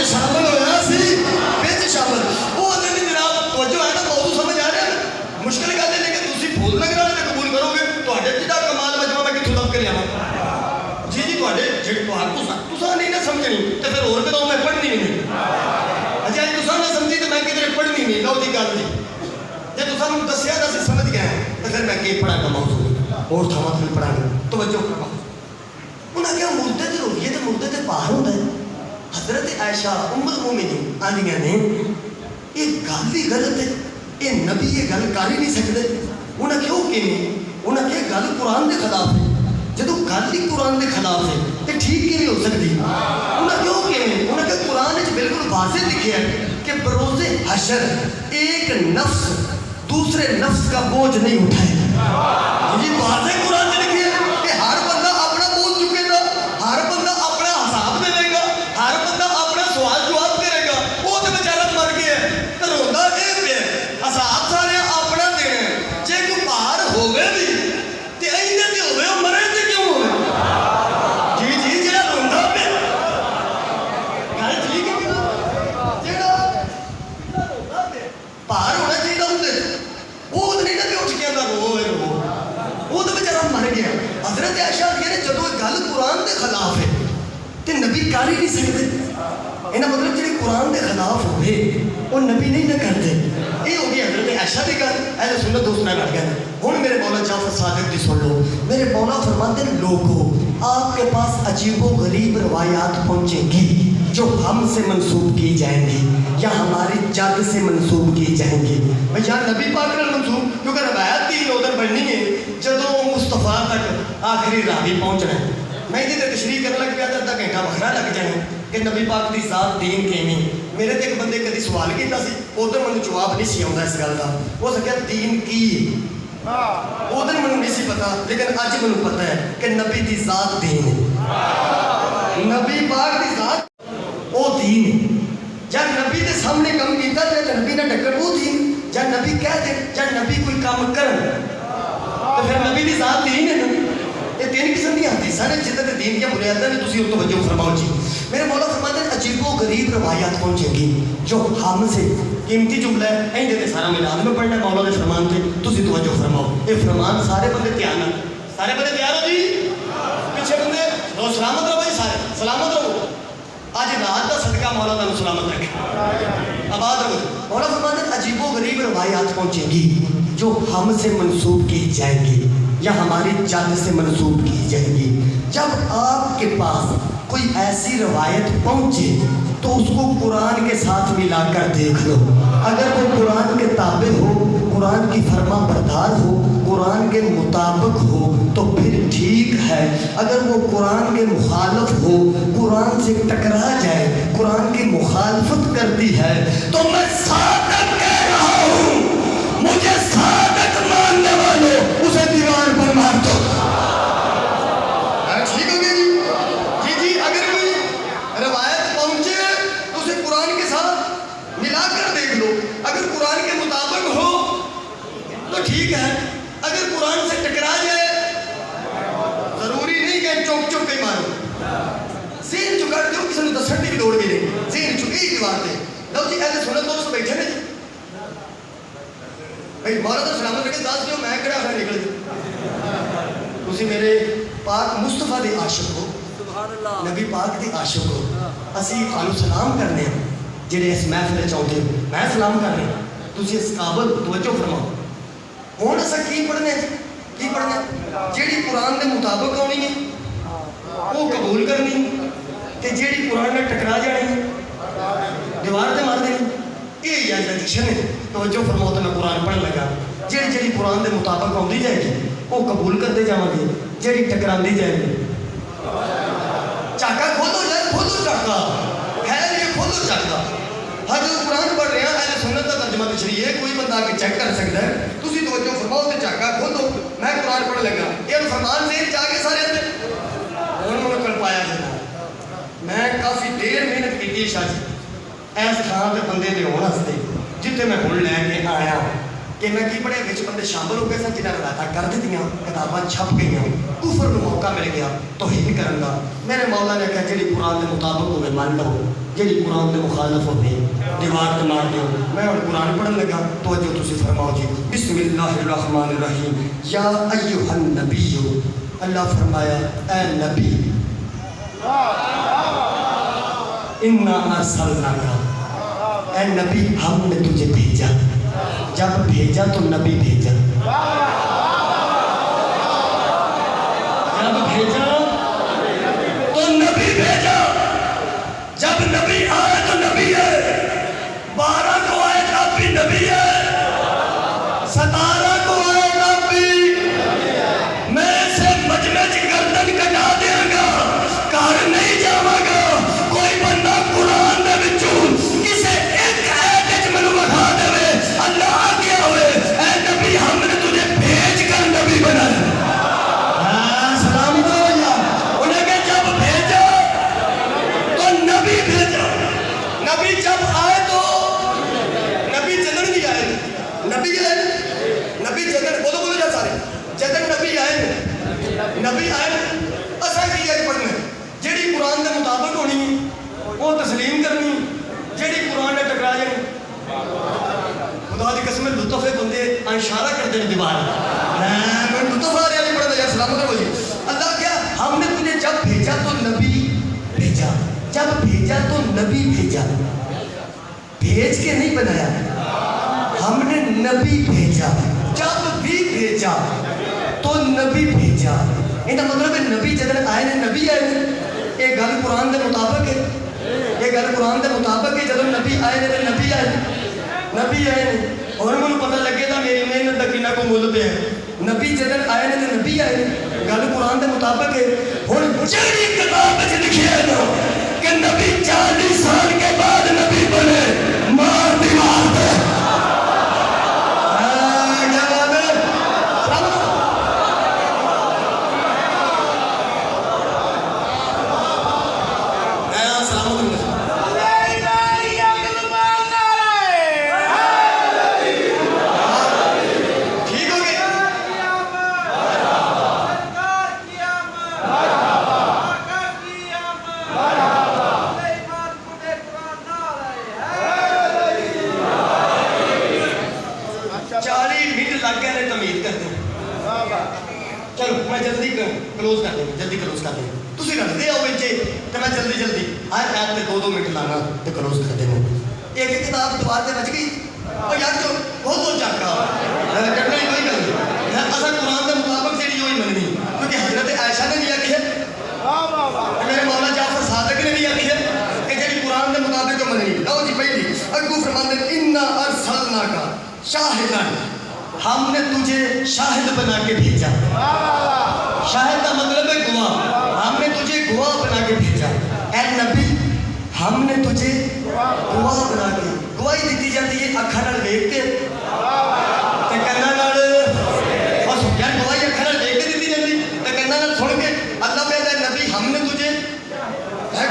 शामिल होया सी शामिल वो जनाब तवज्जो है ना मौजू समझ आ रहा है मुश्किल गल है लेकिन तुम फूल नगर वाले कबूल करोगे तो कमाल मजमा मैं कितों दब के लिया जी जी तुसा नहीं ना समझनी तो फिर होर बताओ मैं पढ़नी नहीं अजय तुसा ना समझी तो मैं किधरे पढ़नी नहीं लो की गल नहीं जो तुसा दसिया तो समझ गए तो फिर मैं पढ़ागा मौजू और थावां फिर पढ़ागा तवज्जो करो उन्हें क्या मुर्दे तो रोइए तो मुर्दे तो बाहर होता है हजरत आयशा उम्मुल मोमिनीन आदियां ने ये गल ही गलत है ये नबी ये गल कर ही नहीं सकते उन्हें क्यों किवें उन्हें क्या गल कुरान के खिलाफ है जो गल ही कुरान के खिलाफ है तो ठीक किवें हो सकती उन्हें क्यों किवें उन्हें क्या कुरान बिल्कुल वाज़ेह लिखा है कि बरोज़े हशर एक नफ्स दूसरे नफ्स का बोझ नहीं उठाएगा ये वाज़ेह कुरान में लिखी है कि हर बंदा अपना बोझ चुकेगा हर बंदा अपना हिसाब देगा हर बंदा अपना सवाल जवाब करेगा वो तो बेचारा मर गया तो रोंदा ये पे हिसाब सारे अपना देना जे कोई भार होवे भी ते इन्ने ते होवे मरे ते क्यों होवे जी जी जेड़ा रोंदा पे गल ठीक है जेड़ा रोंदा पे भार होना चाहिए उनके वो तो नहीं ना कि उठ के अंदर रो वो तो बेचारा हजरत आयशा ने जो गल कुरान के खिलाफ है तो नबी कर ही नहीं सकते। इन्हें मतलब जी कुरान के खिलाफ हो वो नबी नहीं ना करते। ये हो गई हजरत आयशा की गल। ऐसे सुनो दोस्त मैं लग गया हूँ मेरे मौला जाफर सादिक की सुन लो। मेरे मौला फरमाते लोगों आपके पास अजीबो गरीब रवायात पहुँचेंगी जो हमसे मंसूब की जाएंगी या हमारी जद से मंसूब की जाएंगी। भैया नबी पाक ने मंसूब क्योंकि रवायत तीन उधर बननी है जो मुस्तफा तक आखिरी राही पहुँचना है। मैं ये तशरीह कर लग गया तो अद्धा घंटा वखरा लग जाए कि नबी पाक की जात दीन किवें। मेरे तो एक बंदे कभी सवाल किया उधर मैं जवाब नहीं सी आता इस गल का। हो सकिया दीन की उधर मैं नहीं पता लेकिन अज मैं पता है कि नबी की जात दीन है। नबी पाक की जात वो दीन है। जब नबी के सामने कम किया जाए नबी ने टक्कर वो दीन। जब नबी कह दे जब नबी कोई काम कर तो फिर नबी की जात दीन है। ये तीन किस्म की हदीसां ने जिन्हां दे दीन दी बुनियादां ने तुसीं उस तवज्जो फरमाओ जी। मेरे मौला फरमाते हैं अजीबो गरीब रवायात पहुंचेगी जो हमसे कीमती जुमला है इंदे सारा मिलाद में पढ़ना मौला के फरमान से तुसीं तवज्जो फरमाओ। ये फरमान सारे बंदे ध्यान नाल सारे बंदे तैयार हो जी। पीछे बंदे रो सलामत रहो भाई सारे सलामत रहो। आज रात का सदका मौला तुहानूं सलामत रखे आबाद रहो। मौला फरमाते हैं अजीबो गरीब रवायात पहुंचेगी जो हमसे मंसूब की जाएंगी या हमारी जद से मंसूब की जाएंगी। जब आपके पास कोई ऐसी रवायत पहुंचे तो उसको कुरान के साथ मिलाकर देख लो। अगर वो कुरान के ताबे हो कुरान की फरमा बरदार हो कुरान के मुताबिक हो तो फिर ठीक है। अगर वो कुरान के मुखालफ हो कुरान से टकरा जाए कुरान की मुखालफत करती है तो मैं सादक कह रहा हूँ मुझे सादक मानने वालों उसे दीवार पर मार दो। ठीक हो गया जी जी। अगर कोई रवायत पहुंचे तो उसे कुरान के साथ मिलाकर देख लो। अगर कुरान के मुताबिक हो तो ठीक है। अगर कुरान से टकरा जाए जरूरी नहीं कि चौक चौक के मारो सेन चुका दो किसी ने दसन की लोड़ भी नहीं सेन चुकी दीवार से लो जी। ऐसे सुनो दोस्त बैठे ने भाई मौला तो सलामत रखे दस दियो मैं किहड़ा होना निकल तुसीं मेरे पाक मुस्तफा दे आशिक हो नबी पाक दे आशिक हो। असीं तुहानूं सलाम करने जिहड़े इस महफिल च आउंदे हो मैं सलाम करने तुसीं इस काबल तवज्जो फरमाओ। हुण असां की पढ़ने जिहड़ी कुरान दे मुताबिक आउणी है वो कबूल करनी ते जिहड़ी कुरान नाल टकरा जानी है दीवार ते मार देनी। ये इजाजत है तवज्जो फरमाओ तो मैं कुरान पढ़न लगा। जिहड़ी जिहड़ी कुरान के मुताबिक आउंदी जाएगी वो कबूल करते जावांगे जिहड़ी टकरांदी जाएगी चाका खोलो यार खोलो चाका है ये खोलो चाका। हर जो कुरान पढ़ रहे हैं अहले सुन्नत का तर्जमा तशरीह है कोई बंदा आके चेक कर सकता है। तुसीं तवज्जो फरमाओ तो चाका खोलो मैं कुरान पढ़न लगा। ये फरमान से जाके सारे अंदर उन्होंने कर पाया जाना। मैं काफ़ी देर मेहनत की शाह जी इस थां ते बंदे दे होण वास्ते जिथे मैं हुण लैके आया कि मैं की पढ़िया विच बंदे शामिल हो गए सन जिन्हां रवायतां कर दित्तियां किताबां छप गईयां कुफर नूं मौका मिल गया तौहीद करन दा। मेरे मौला ने कहा जिहड़ी कुरान के मुताबिक होवे मान लो जिहड़ी कुरान के मुखालफ होवे दीवार ते मार दिओ। मैं हुण कुरान पढ़न लगा तवज्जो तुसीं फरमाओ जी। बिस्मिल्लाहिर्रहमानिर्रहीम या अय्युहन नबिय्यु अल्लाह फरमाया ए नबी इन्ना अरसलनाका ए नबी हमने तुझे भेजा। जब भेजा तो नबी भेजा जब भेजा तो नबी भेजा। जब नबी आए तो नबी है 12 को आए तब भी नबी है 17 को आए तब भी मैं इसे मजमे च गर्दन कटा देंगा घर नहीं जावांगा। कोई बंदा कुरान दे विचों किसे एक आयत च मैनूं विखा देवे अल्लाह आ गया होवे ऐ नबी हमने तुझे भेज कर नबी बनाया। सलाम दो यार उन्हें कहा जब भेजा तो नबी भेजा। नबी जब आए तो नबी जदन भी आए नबी आए नबी जदन बोलो बोलो जा सारे जदन नबी आए नबी आए असा की है पढ़ने जिहड़ी कुरान के मुताबिक होनी वो तस्लीम करनी जिहड़ी कुरान ने टकरा जानी खुदा की कसम लुत्फ बंदे इशारा करते हैं दीवार मैं लुत्फ आ रहा नहीं पढ़ता यार सलामत रहो जी। अल्लाह क्या, हमने तुझे जब भेजा तो नबी भेजा, जब भेजा तो नबी भेजा, भेज के नहीं बनाया, हमने नबी भेजा, जब भी भेजा तो नबी भेजा। इनका मतलब है नबी जदन आए ने नबी आए ने, ये गल कुरान के मुताबिक है, ये गल कुरान के मुताबिक है। जब नबी आए ने तो नबी आए, नबी आए ने। और मैं पता लगेगा मेरी मेहनत का कितना को मुल पे है। नबी जदन आए ने तो नबी आए ने, गल कुरान के मुताबिक है। हुण जेड़ी किताब में लिखी है ना कि नबी 40 साल के बाद नबी बने, मार दीवार पे क्लोज कर देंगे, जल्दी क्लोज कर देंगे। तुम रखते हो बच्चे तो मैं जल्दी जल्दी हर ऐप पे 2-2 मिनट लाना तो क्लोज कर देंगे। एक किताब दीवार से बच गई और यार जो बहुत झाका करना ही कोई गल नहीं। असल कुरान के मुताबिक जी वही मननी, क्योंकि हजरत आयशा ने भी आखिया, मेरे मौला जाफर सादिक ने भी आखिया कि जी कुरान के मुताबिक मननी। लो जी पहली अगू फरमाते इन्ना अरसलनाका शाहिदन, हमने तुझे शाहिद बना के भेजा। शाहिद का मतलब है गवाह, हमने तुझे गवाह बना के भेजा। ए नबी हमने तुझे गवाह बना के, गवाही दी जाती है अखा नाल देख के ते कन्ना नाल, बस यार गवाही अखा नाल देख के दी जाती ते कन्ना नाल सुन के। अल्लाह कहता है नबी हमने तुझे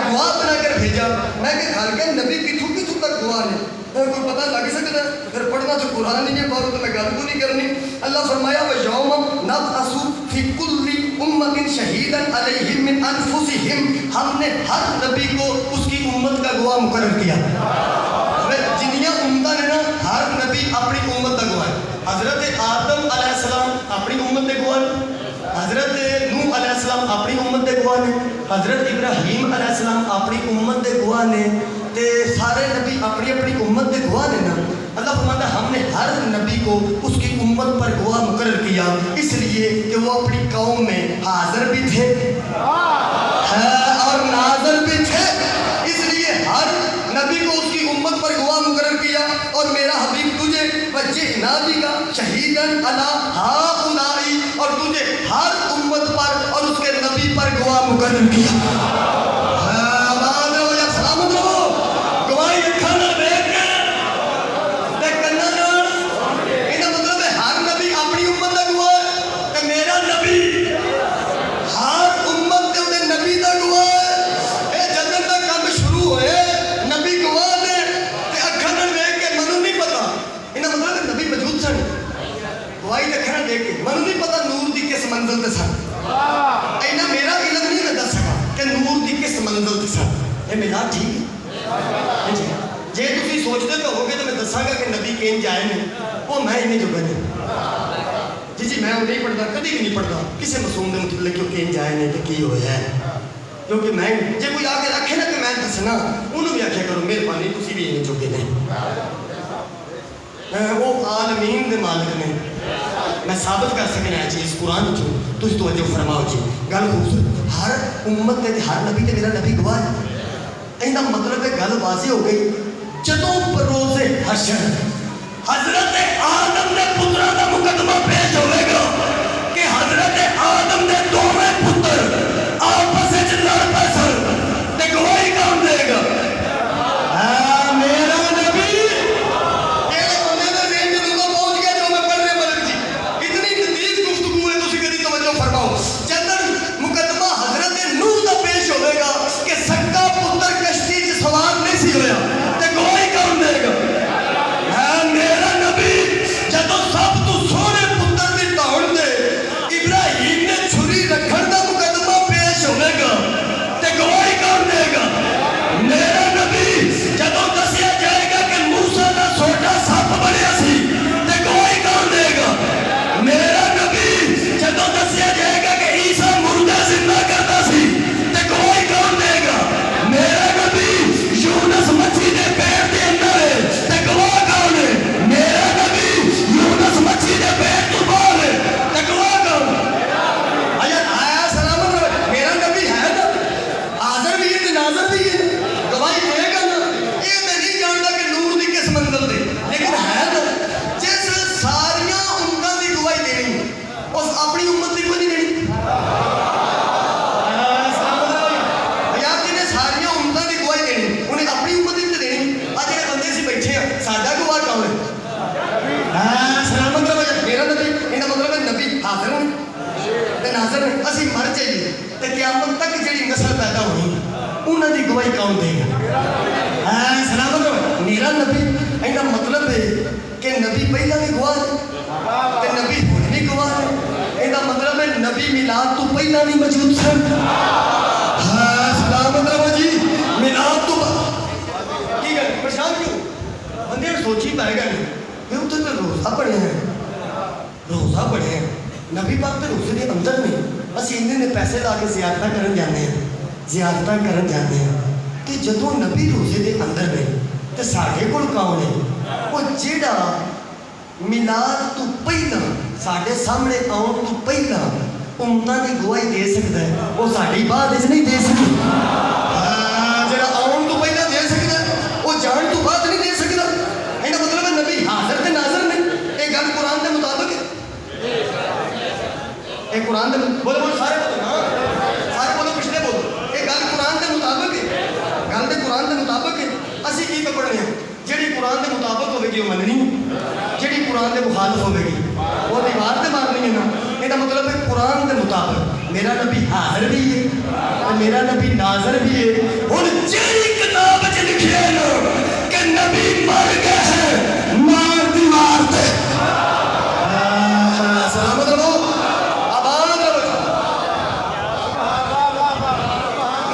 गवाह बना कर भेजा। मैं के घर के नबी किथों किथों तक गवाह ने, कोई पता लग सकता है? फिर पढ़ना तो कुरान नहीं है, बात तो मैं गल को नहीं करनी। अल्लाह फरमाया व यौम नबअसु फी कुल्ली उम्मतिन शहीदन अलैहिम मिन अनफुसिहिम, हमने हर नबी को उसकी उम्मत का गवाह मुकर्रर किया। जिन्नियां उम्मतां ने ना, हर नबी अपनी उम्मत का गवाह है। हजरत आदम अलैहिस्सलाम अपनी उम्मत के गवाह ने, हजरत नूह अलैहिस्सलाम अपनी उम्मत के गवाह ने, हजरत इब्राहीम अलैहिस्सलाम अपनी उम्मत के गवाह ने, ते सारे नबी अपनी अपनी उम्मत के गवाह ने ना। अल्लाह फरमाता हमने हर नबी को उसकी उम्मत पर गवाह मुकर्रर किया, इसलिए कि वो अपनी कौम में हाजिर भी थे और नाज़िर भी थे। इसलिए हर नबी को उसकी उम्मत पर गवाह मुकर्रर किया। और मेरा हबीब तुझे वजिहना बिका शहीदन अला हाउलाई, और तुझे हर उम्मत पर और उसके नबी पर गवाह मुकर्रर किया। जे तुम सोचते तो होगे तो मैं दसागा कि नबी कें जाए ने, वो मैं इन्हें जो बने जी जी मैं नहीं पढ़ता, कभी भी नहीं पढ़ता किसी मासूम के मतलब क्यों कें जाए ने तो की होया है। क्योंकि मैं जे कोई आके रखे ना कि मैं दसना उन्होंने भी आख्या करो मेहरबानी तुम भी इन्हें चुके नहीं, वो आलमीन के मालिक ने। मैं साबित कर सकना है चीज़ कुरान चो, तुम तवज्जो फरमाओ जी। गल खूबसूरत, हर उम्मत के हर नबी ते मेरा नबी गवाह है। इनका मतलब है गल वाज़ेह हो गई। जदों बरोज़े हशर हजरत आदम के पुत्रों का मुकदमा पेश होगा कि हजरत आदम के दोवें पुत्र आपस में लड़ पैसन ते गवाही कौन देगा? मेरा नबी केड़े होने दे रेंज दूंगा पहुंच गया जो मैं पढ़ने मलक जी। इतनी नज़दीक गुफ्तगू है, तुसी कदी तवज्जो फरमाओ। जदन मुकदमा हजरत नूह का पेश होगा कि सक्का पुत्र कश्ती च सवार नहीं सी होया ते गवाही कौन देगा? मेरा नबी जदों सब तो सोहने जाइए तो क़यामत तक जी नस्ल पैदा होनी उन्होंने गवाही कौन देगा? सलामत हो मेरा नबी। इनका मतलब है कि नबी पहला भी गवाह है, नबी हुण भी गवाह है। इनका मतलब है नबी मिलाद तो पहला नहीं मौजूद सन। हाँ सलामत रहो जी, मिलाद तो की गल परेशान क्यों बंदे सोची पै गए कि उत्थे तो रोज़ा पढ़े हैं, रोज़ा पढ़े हैं नबी पाक तो रोज़े के अंदर में असीं इन्ने पैसे ला के ज़ियारतां करन जाते हैं, ज़ियारतां करन जाते हैं कि जदों नबी रोज़े के अंदर में तो साढ़े कोल कौन है वो जिहड़ा मिलाद तो पहला साढ़े सामने आउण तो पहला उम्मतां दी गवाही दे सकता है, वो साडी बाद नहीं दे सकता। जिहड़ा आउण तो पहला दे सकता है वो जाण तो बाद नहीं दे सकता। इहदा मतलब है नबी हाज़िर ते नाज़िर ने। ये गल कुरान के मुताबिक है, ये कुरान के बोलो बोलो सारे बोलो हाँ सारे बोलो पिछले बोलो। ये गल कुरान के मुताबिक है, गल तो कुरान के मुताबिक है। असीं की पकड़ने हैं जिहड़ी कुरान के मुताबिक होगी वो मननी, जिहड़ी कुरान के मुखालफ होगी वो दीवार से मारनी है ना। इसका मतलब है कुरान के मुताबिक मेरा नबी हाजिर भी है, मेरा नबी नाज़िर भी है। हुण जिहड़ी किताब च लिखिया ना कि नबी मर गए हैं मार दीवार ते सलामत रहो आबाद रहो।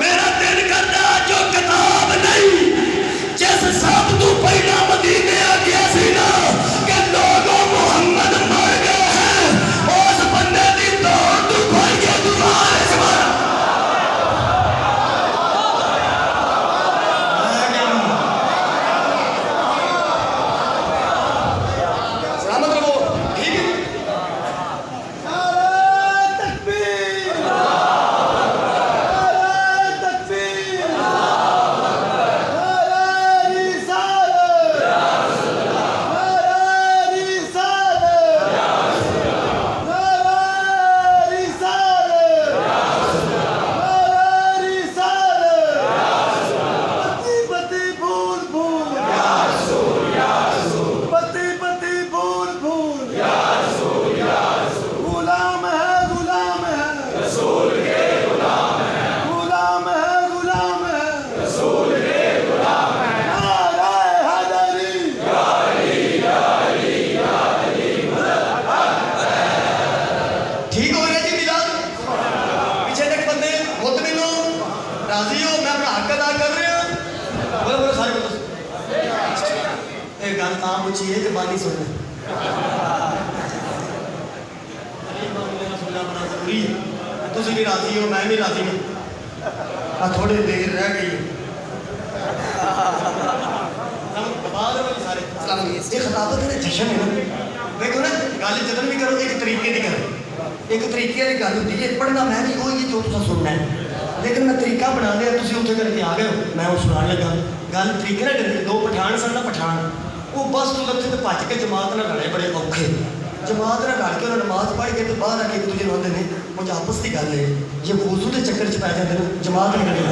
मेरा दिल करता जो किताब नहीं जिस सब तू पहला मदीने आ गया सी ना कि लोगों मोहम्मद मर गए हैं उस बंदे की दौड़ तू खोल के तुम्हारे सलामत रहो ठीक है। ठीक हो गया जी मिलाद पीछे तक बंदे मुतमिन हो राजी हो मैं अपना हक अदा कर रहा हूँ। बोलो बोलो सारे बोलो। एक गल ना पूछी है कि बानी सुनना सुनना बड़ा जरूरी है। तुम भी राजी हो मैं भी राजी हूँ। थोड़ी देर रह गई सारे खिताबत है जश्न है ना। देखो ना गल जदन भी करो एक तरीके की करो, एक तरीके की गल होती है। पढ़ना मैं भी वही जो तुम सुनना है लेकिन मैं तरीका बना लिया तुम उत्थे करके आ गए हो मैं वो सुना लगा गल तरीके ना करके। दो पठान सन ना पठान वो बस तू उत्थे तो भज के जमात ना लड़े बड़े औखे जमात ना लड़ के उन्हें नमाज पढ़ के तो बाहर आके एक दूजे को आते हैं मुझे आपस की गल है ये वजू के चक्कर च पै जाते हैं जमात नहीं लड़े।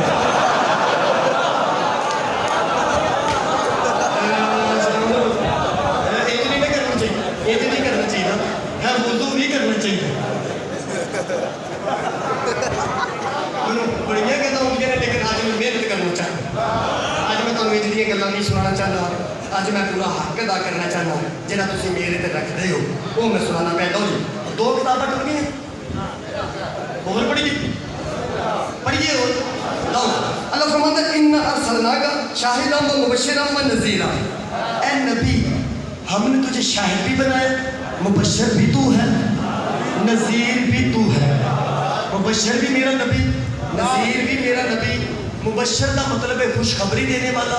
ये तो नहीं करना चाहिए है वजू नहीं करना चाहिए। बड़िया गल्लां होंदियां ने लेकिन अज मैं मेहनत करना चाहता। अज मैं तुहानूं इंज दीयां गल्लां नहीं सुनाना चाहता। अज मैं पूरा हक अदा करना चाहता जिहड़ा तुसीं मेरे ते रखदे हो वो मैं सुनाना पै। लो जी दो किताबां टुट गईयां होर पढ़िए और लो अल्लाह फरमाता है इन्ना अरसलनाका शाहिदन व मुबश्शिरन व नज़ीरा। ए नबी हमने तुझे शाहिद भी बनाया मुबश्शिर भी तू है नज़ीर भी तू है। मुबश्शिर भी मेरा नबी नज़ीर भी मेरा नबी। मुबश्शिर का मतलब है खुशखबरी देने वाला,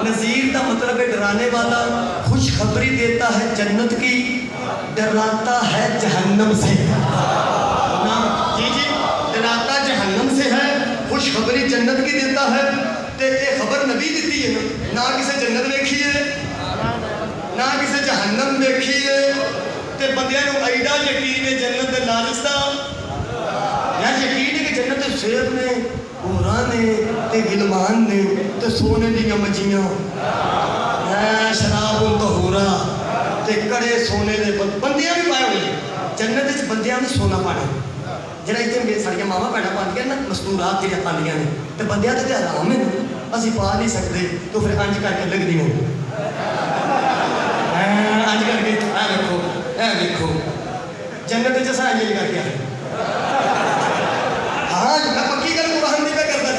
नज़ीर का मतलब है डराने वाला। खुशखबरी देता है जन्नत की, डराता है जहन्नम से। ना जी जी डराता जहन्नम से है, खुशखबरी जन्नत की देता है। तो ये खबर नबी दी है ना किसी जन्नत देखी है ना किसी जहन्नम देखी है। तो बंदियां एडा यकीन है जन्नत के लालच का या यकीन है कि जन्नत के शेर ने होरा ने ते गिलमान ने ते सोने दियां मच्छियां शराब तहूरा ते कड़े सोने दे बंदियां भी पाए हुए जन्नत च बंदियां भी सोना पाना ਜਿਹੜਾ ਇੱਥੇ ਸਾਡੀਆਂ ਮਾਵਾਂ ਭੈਣਾਂ ਪਾਉਂਦੀਆਂ ਨਾ ਮਸਤੂਰਾਤ ਜਿਹੜੀਆਂ ਪਾਉਂਦੀਆਂ ਨੇ ਤੇ ਬੰਦਿਆਂ ਤੇ ਹਰਾਮ ਹੈ ਅਸੀਂ ਪਾ ਨਹੀਂ ਸਕਦੇ तो फिर अंज करके लगदियां अंज करके ऐ देखो जन्नत च असां इंज करके आए हाँ मैं पक्की गल कुरान की मैं करता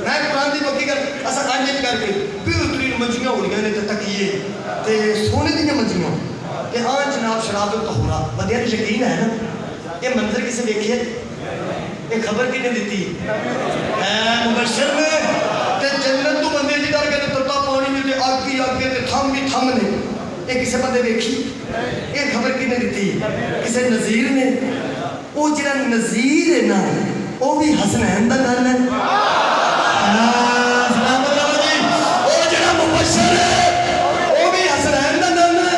मैं कुरान की पक्की गल असां अंज करके बेहतरीन मंजियां होनियां ने ते तकिए ते सोने दी मंजियां ते हाँ जनाब शराब तहूरा बंदियां नूं यकीन है ना ये मंजर किसे देखे ये खबर किने दी है मुबशर ने ते जन्नत तो बंदे जी डर गए तत्ता पानी में ते अग ही अग ते थम भी थम ने ये किसे बंदे देखी ये खबर किने दी किसे नज़ीर ने वो जिहड़ा नज़ीर है ना वो भी हसनैन दा नाम है सलाम जी वो जिहड़ा मुबशर है वो भी हसनैन दा नाम है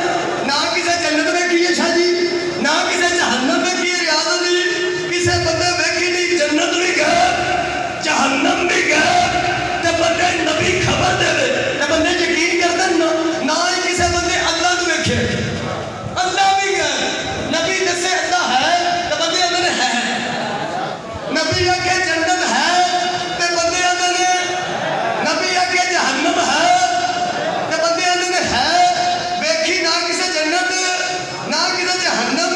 ना किसे जन्नत देखी है शाह जी ना किसे जहन्नम देखी है रियाज अली किसे बंदे देखी नहीं जन्नत भी गए जहन्नम भी गए बंदे नबी खबर दे बंदे यकीन करते ना ही किसी बंदे अल्लाह को देखे अल्लाह भी गए नबी दसे अल्लाह है तो बंदे अंदर है नबी आके जन्नत है तो बंदे अंदर नबी आके जहन्नम है तो बंदे अंदर है वेखी ना किसी जन्नत ना किसी जहन्नम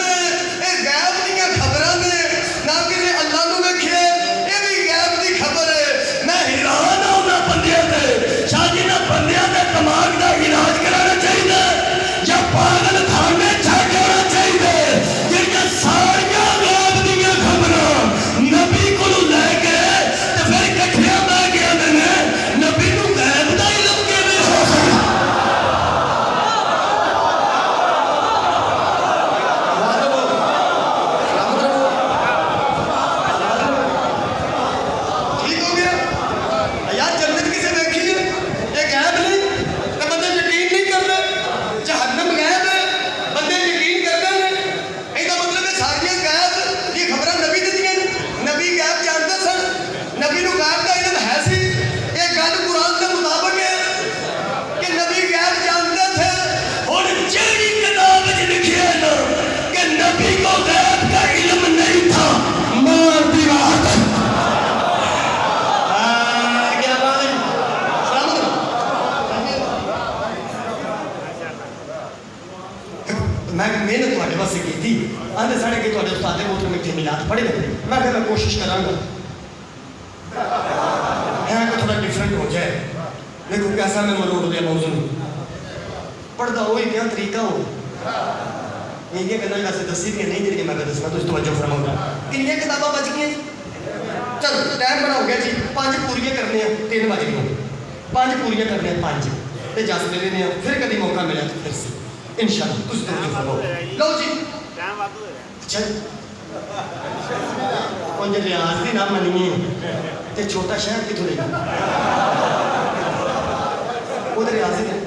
ये गैब दी खबरां ने ना किसी अल्लाह को देखे ये भी गैब की खबर है मैं हैरान बंदियां के दिमाग का इलाज कराना चाहिए या पागल खाने छड्ड देना चाहिए जिहड़ियां सारियां गैब दीयां खबरां नबी कोलों लैके ते फिर इकट्ठियां लै के आंदे ने नबी नूं गैब दा इल्म किवें हो सकदा ठीक हो गया यार जन्नत किसे देखी है गैब नहीं तो बंदे यकीन नहीं करते जहन्नम गैब है बंदे यकीन करते हैं इसका मतलब है सारियां गैब ये खबर नबी दी नबी गैब जानते सन नबी नूं गैब का इल्म है सी ये गल कुरान के मुताबिक है कि नबी गैब जानते थे और जेड़ी किताब में लिखी है ना कि नबी को गैब का इल्म नहीं था मार दीवार मैं मेहनत थोड़े वास्ते की थी आंदे साढ़े के थोड़े उस्ताद वो तो मिठे मिलाद पढ़े गए मैं कहता कोशिश करांगा है कि थोड़ा डिफरेंट हो जाए देखो कैसा मैं मरोड़ दिया मौजूद पढ़ता हो क्या तरीका हो ये कहना वैसे दसी भी नहीं जी मैं दसना तो तवज्जो फरमाऊंगा कितनी किताबें बच गई चलो टाइम बड़ा हो गया जी 5 पूरियां करने 3 बज गए 5 पूरियां करने 5 ते जस दे देने फिर कभी मौका मिला तो फिर से इंशाअल्लाह कुछ तवज्जो फरमाओ लो जी टाइम वादू है अच्छा उन रियाज दी ना मनिए ते छोटा शहर किथों लेगा उधर रियाज है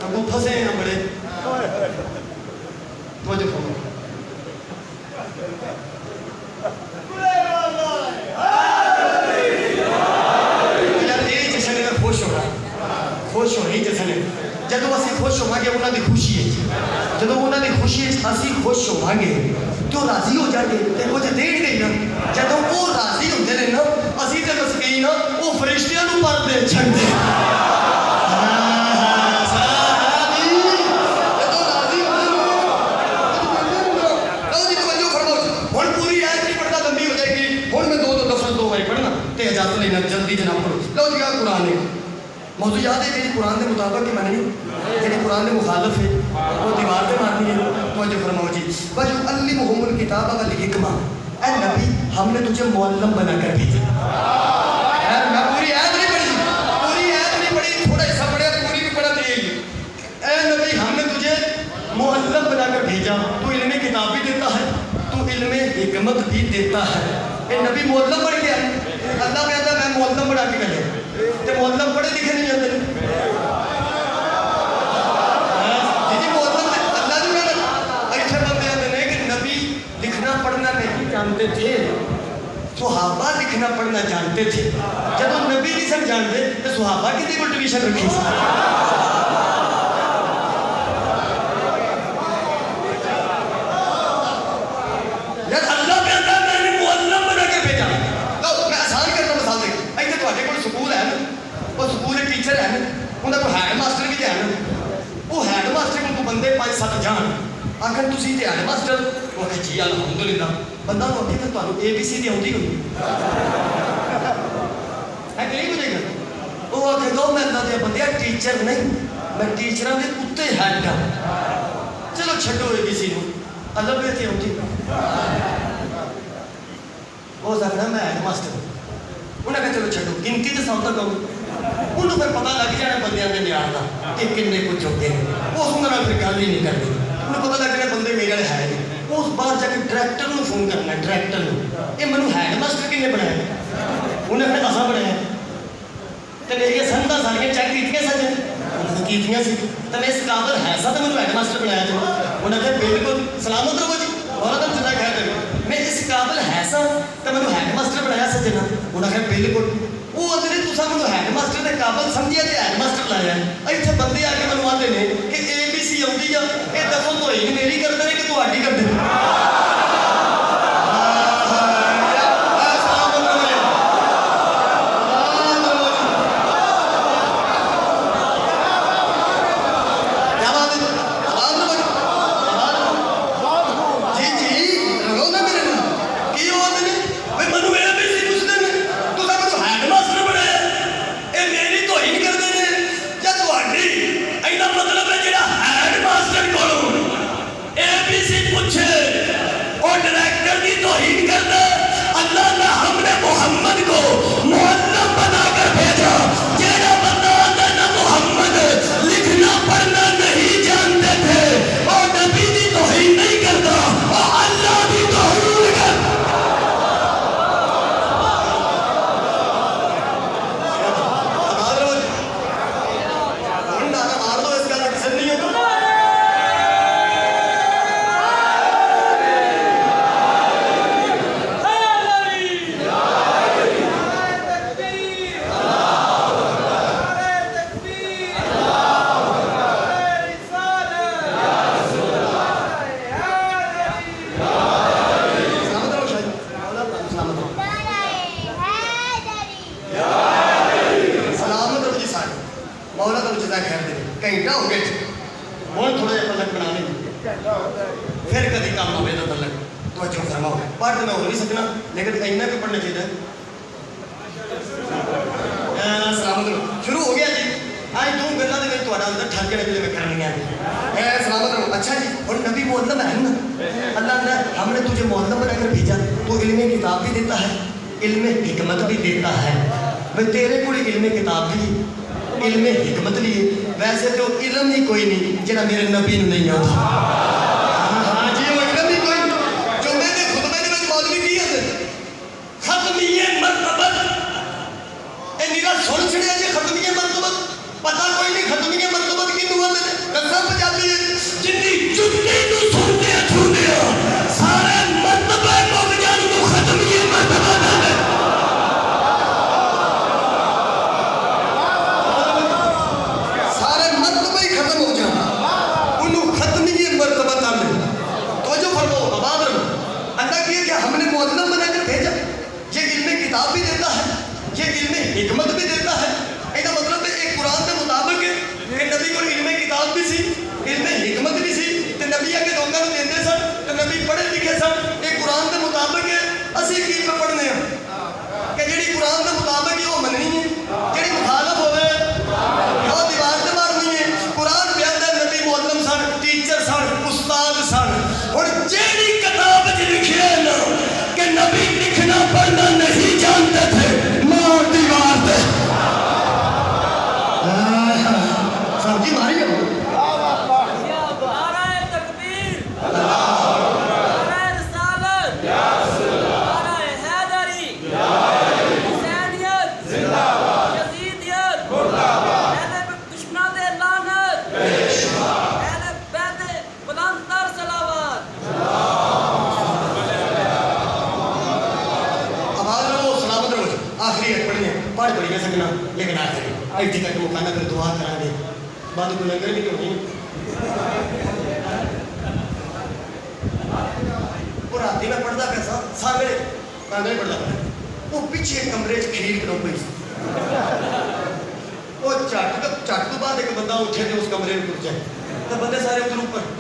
अब फंसे हैं बड़े तवज्जो फरमाओ यार ये जश्न में खुश हो रहा खुश हो रही जश्न ਜਦੋਂ ਅਸੀਂ खुश ਹੋਵਾਂਗੇ ਉਹਨਾਂ ਦੀ ਖੁਸ਼ੀ ਹੈ ਜਦੋਂ ਉਹਨਾਂ ਦੀ ਖੁਸ਼ੀ ਵਿੱਚ ਅਸੀਂ खुश ਹੋਵਾਂਗੇ ਤੇ ਉਹ ਰਾਜ਼ੀ ਹੋ ਜਾਣਗੇ ਤੇ ਕੁਝ ਦੇਣਗੇ ਨਾ ਜਦੋਂ ਉਹ ਰਾਜ਼ੀ ਹੁੰਦੇ ਨੇ ਨਾ ਅਸੀਂ ਤੇ ਮਸਕੀਨ ਉਹ ਫਰਿਸ਼ਤਿਆਂ ਨੂੰ ਪਰਦੇ ਛੱਡਦੇ जल्दी जनाब पढ़ो लो जी कुरान है मौजूद याद है जी कुरान के मुताबिक कि मैंने जी कुरान के मुखालफ है वो दीवार पे मारनी है तो जो फरमाओ जी वजु अल्लिमुहुमुल किताब वल हिकमा ए नबी हमने तुझे मुअल्लम बनाकर भेजा मैं पूरी आयत नहीं पढ़ी थोड़ा हिस्सा पढ़ा पूरी भी पढ़ा नहीं ए नबी हमने तुझे मुअल्लम बनाकर भेजा तू इल्म किताब भी देता है तू इल्म हिकमत भी देता है ये नबी मुअल्लम पढ़ के अल्लाह कहता मैं मुअल्लम पढ़ा के गया ते मुअल्लम पढ़े लिखे नहीं जाते जी मुअल्लम अल्लाह ने ऐसे बंदे आते हैं कि नबी लिखना पढ़ना नहीं जानते थे सुहाबा लिखना पढ़ना जानते थे जब नबी नहीं सब जानते तो सुहाबा की ट्यूशन रखी यार अल्लाह बंदे 5-7 जान आखिर तुम तो हैड मास्टर वो आखे जी अलहमदुलिल्लाह बंदा आगे फिर तुम ABC की आती होगी है कि नहीं बुझेगा वो आखे दो मैं इदा दे बंदे टीचर नहीं मैं टीचर के उत्ते हैड हाँ चलो छो ABC अलग भी इतनी आती हो सकता मैं हैड मास्टर उन्हें कहा चलो छो गिनती तो सब तक उन्होंने फिर पता लग जाना बंद के न्याण का कि किन्ने कुछ होते हैं उस उन्होंने फिर गल ही नहीं करनी उन्हें पता लग जाना बंदे मेरे वाले है नहीं उस बार जाके डायरैक्टर को फोन करना डायरैक्टर ये मैं हैड मास्टर किन्ने बनाया उन्हें फिर असा बनाया तो मेरी संधा सारियां चेक कीतियां सच कीतियां सी तो मैं इस काबिल है सा तो मैं हैड मास्टर बनाया जी उन्हें कहा बिल्कुल सलामत रहो जी बहुत जदा खैर मैं इस काबिल है सा तो मैं हैड मास्टर बनाया सजना उन्हें कहा बिल्कुल वो आते तुसा मैं हैड मास्टर के काबिल समझिया तो हैड मास्टर लाया इतने बंदे आके मैं आते हैं कि ABC आती है ये दसो तो ही मेरी करते हैं कि तुहाडी करते हैं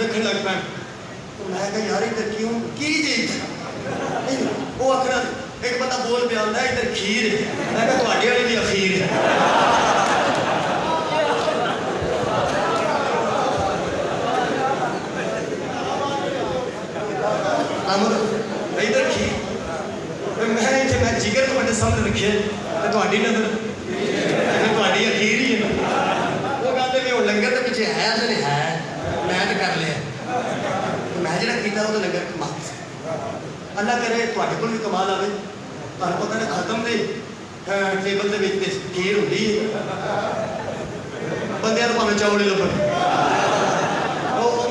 देखने लग पैन। तो मैं कहा यार इधर क्यों की जी वो आखना एक बंदा बोल पे आता है इधर खीर है, मैं कहा ਤੁਹਾਡੇ वाली भी अखीर है। इधर खीर मैं जिगर तो सामने रखे तो ਤੁਹਾਡੀ नजर ਤੁਹਾਡੀ अखीर ही है। वो कहते कि लंगर के पिछे है तो नहीं है मैं तो कर लिया मैं जो किया वो लंगर कमाल अल्लाह करे ਤੁਹਾਡੇ ਕੋਲ भी कमाल आवे। ਤੁਹਾਨੂੰ पता नहीं खत्म ने टेबल के विच खीर होंदी बंदियां तो भावें चौल ही लभण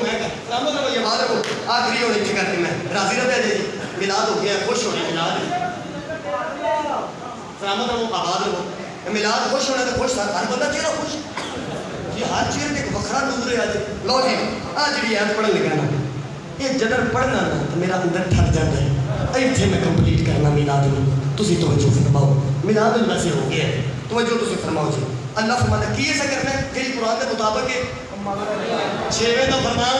मैं समझ लो ये बात रखो आखिरी होने इतने करके मैं राजी रहा जी मिलाद हो गया खुश होने मिलाद सलामत रहो आबाद रहो मिलाद खुश होना तो खुश था हर बंदा चेहरा खुश जी हर चेहरे में एक वखरा नूर है अज लो जी आज जी ऐप पढ़न लगा ना ये जदर पढ़ना ना तो मेरा अंदर ठक जाता है इतने मैं कंप्लीट करना मिलाद में तुसी तवज्जो फरमाओ मिलाद में वैसे हो गया तवज्जो तुसी फरमाओ जी अल्लाह फरमाता की ऐसा करना है तेरी कुरान के मुताबिक है छेवें का फरमान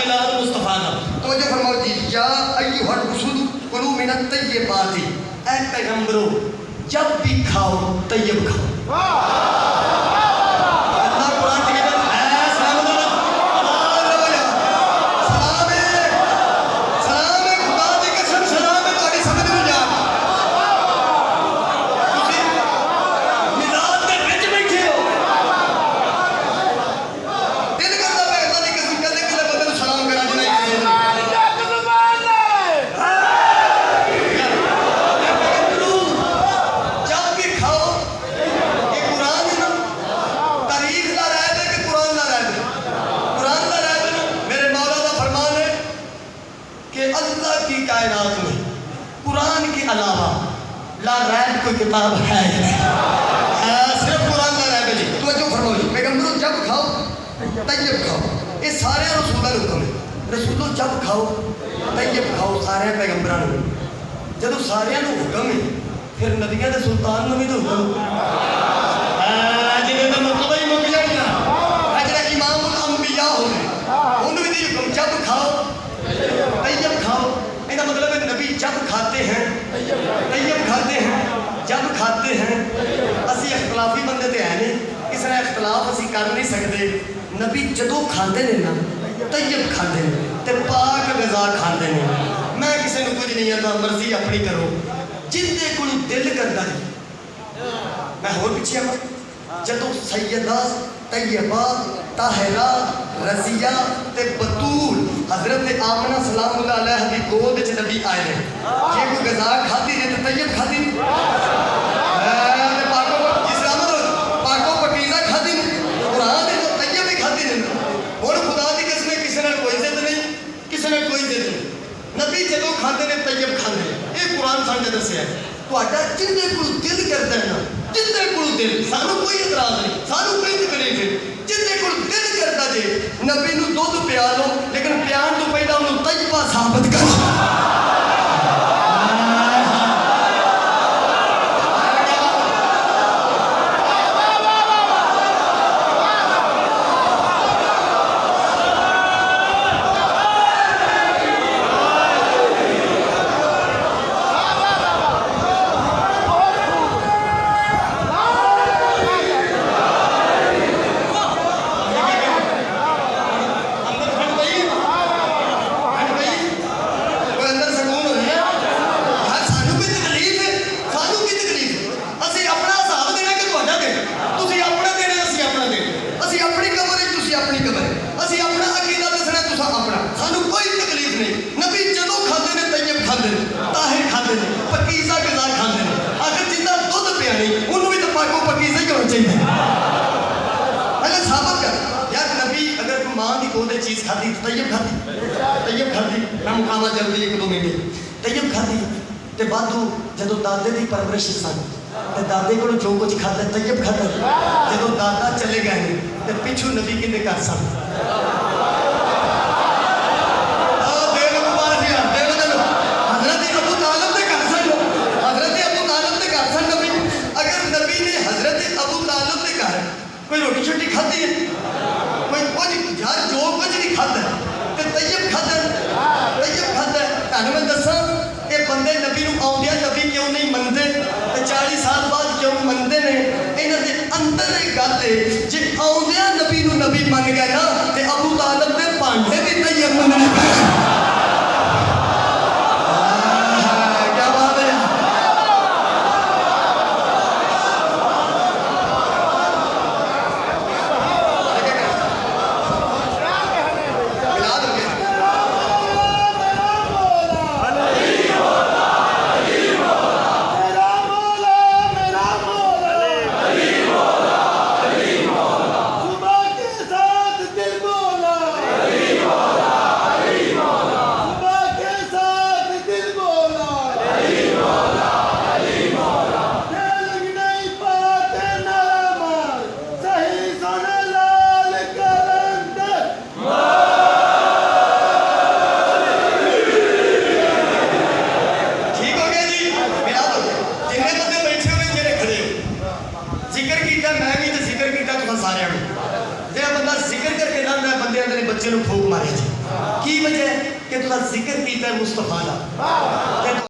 मिलाद मुस्तफा का तवज्जो फरमाओ जी या अय्युहर रुसूल कुलू मिनत तय्यिबाति ऐ पैगंबरों जब भी खाओ तैयब खाओ अल्लाह कुरान की किताब है सिर्फ कुरान का रैब जी तो जो फरमाओ जी पैगंबरों जब खाओ तैयब खाओ ये सारे रसूलों का हुक्म है रसूलों जब खाओ तैयब खाओ सारे पैगंबरों को जब सारे हुक्म है फिर नदियां के सुल्तान को भी तो हुक्म जिन्हें तो मतलब ही मुक जाएगा जो इमामुल अंबिया हो उन्होंने भी हुक्म जब खाओ तैयब खाओ इसका मतलब है नबी जब खाते हैं तैयब खाते हैं जब खाते हैं असी इख्तलाफी बंदे तो है नहीं किसी ने इख्तलाफ असी कर नहीं सकते नबी जदों खाते हैं ना तैयब खाते हैं तो पाक गज़ा खाते हैं मैं किसी को कुछ नहीं आता मर्जी अपनी करो जिंदे को दिल करता है मैं होर पिछे आवा जदों सैयदा तैयबा ताहिरा रज़िया ते बतूल हज़रत आमना सलामुल्लाह अलैहा दी गोद च नबी आए हैं जे कोई गज़ा खाती है तो तैयब खाती पाको पाको पकीज़ा खाती कुरान है तो तैयब ही खाती और खुदा की कसम किसी ने कोई जिद नहीं किसी ने कोई जिद नहीं नबी जदों खाते हैं तैयब खाते ये कुरान सामने दसिया ਤੁਹਾਡਾ ਜਿੰਦੇ ਕੋਲ ਦਿਲ ਕਰਦਾ ਹੈ ਨਾ ਜਿੰਦੇ ਕੋਲ ਦਿਲ ਸਾਨੂੰ ਕੋਈ ਇਤਰਾਜ਼ ਨਹੀਂ ਸਾਨੂੰ ਕੋਈ ਤਕਲੀਫ ਨਹੀਂ ਜਿੰਦੇ ਕੋਲ ਦਿਲ ਕਰਦਾ ਜੇ ਨਬੀ ਨੂੰ ਦੁੱਧ ਪਿਆ ਲਓ ਲੇਕਿਨ ਪਿਆਣ ਤੋਂ ਪਹਿਲਾਂ ਉਹਨੂੰ ਤਜਰਬਾ ਸਾਬਤ ਕਰ चीज़ खाती तैयब खाती मैं मुकामा जल्दी 1-2 महीने तैयब खाती ते बादू जदों दादे की परवरिश सन ते दादे को जो कुछ खाता तैयब खाता जदों दादा चले गए ते पिछू नबी किंदे घर सन कोई रोटी शोटी खाती है कोई यार जो बन गया ना ते अबू तालिब ने भांडे भी तैयब बनने पे क्या बात है मिलाद हो गया बच्चे फूक मारे जी की वजह कि तुम जिक्र किया मुस्तफा का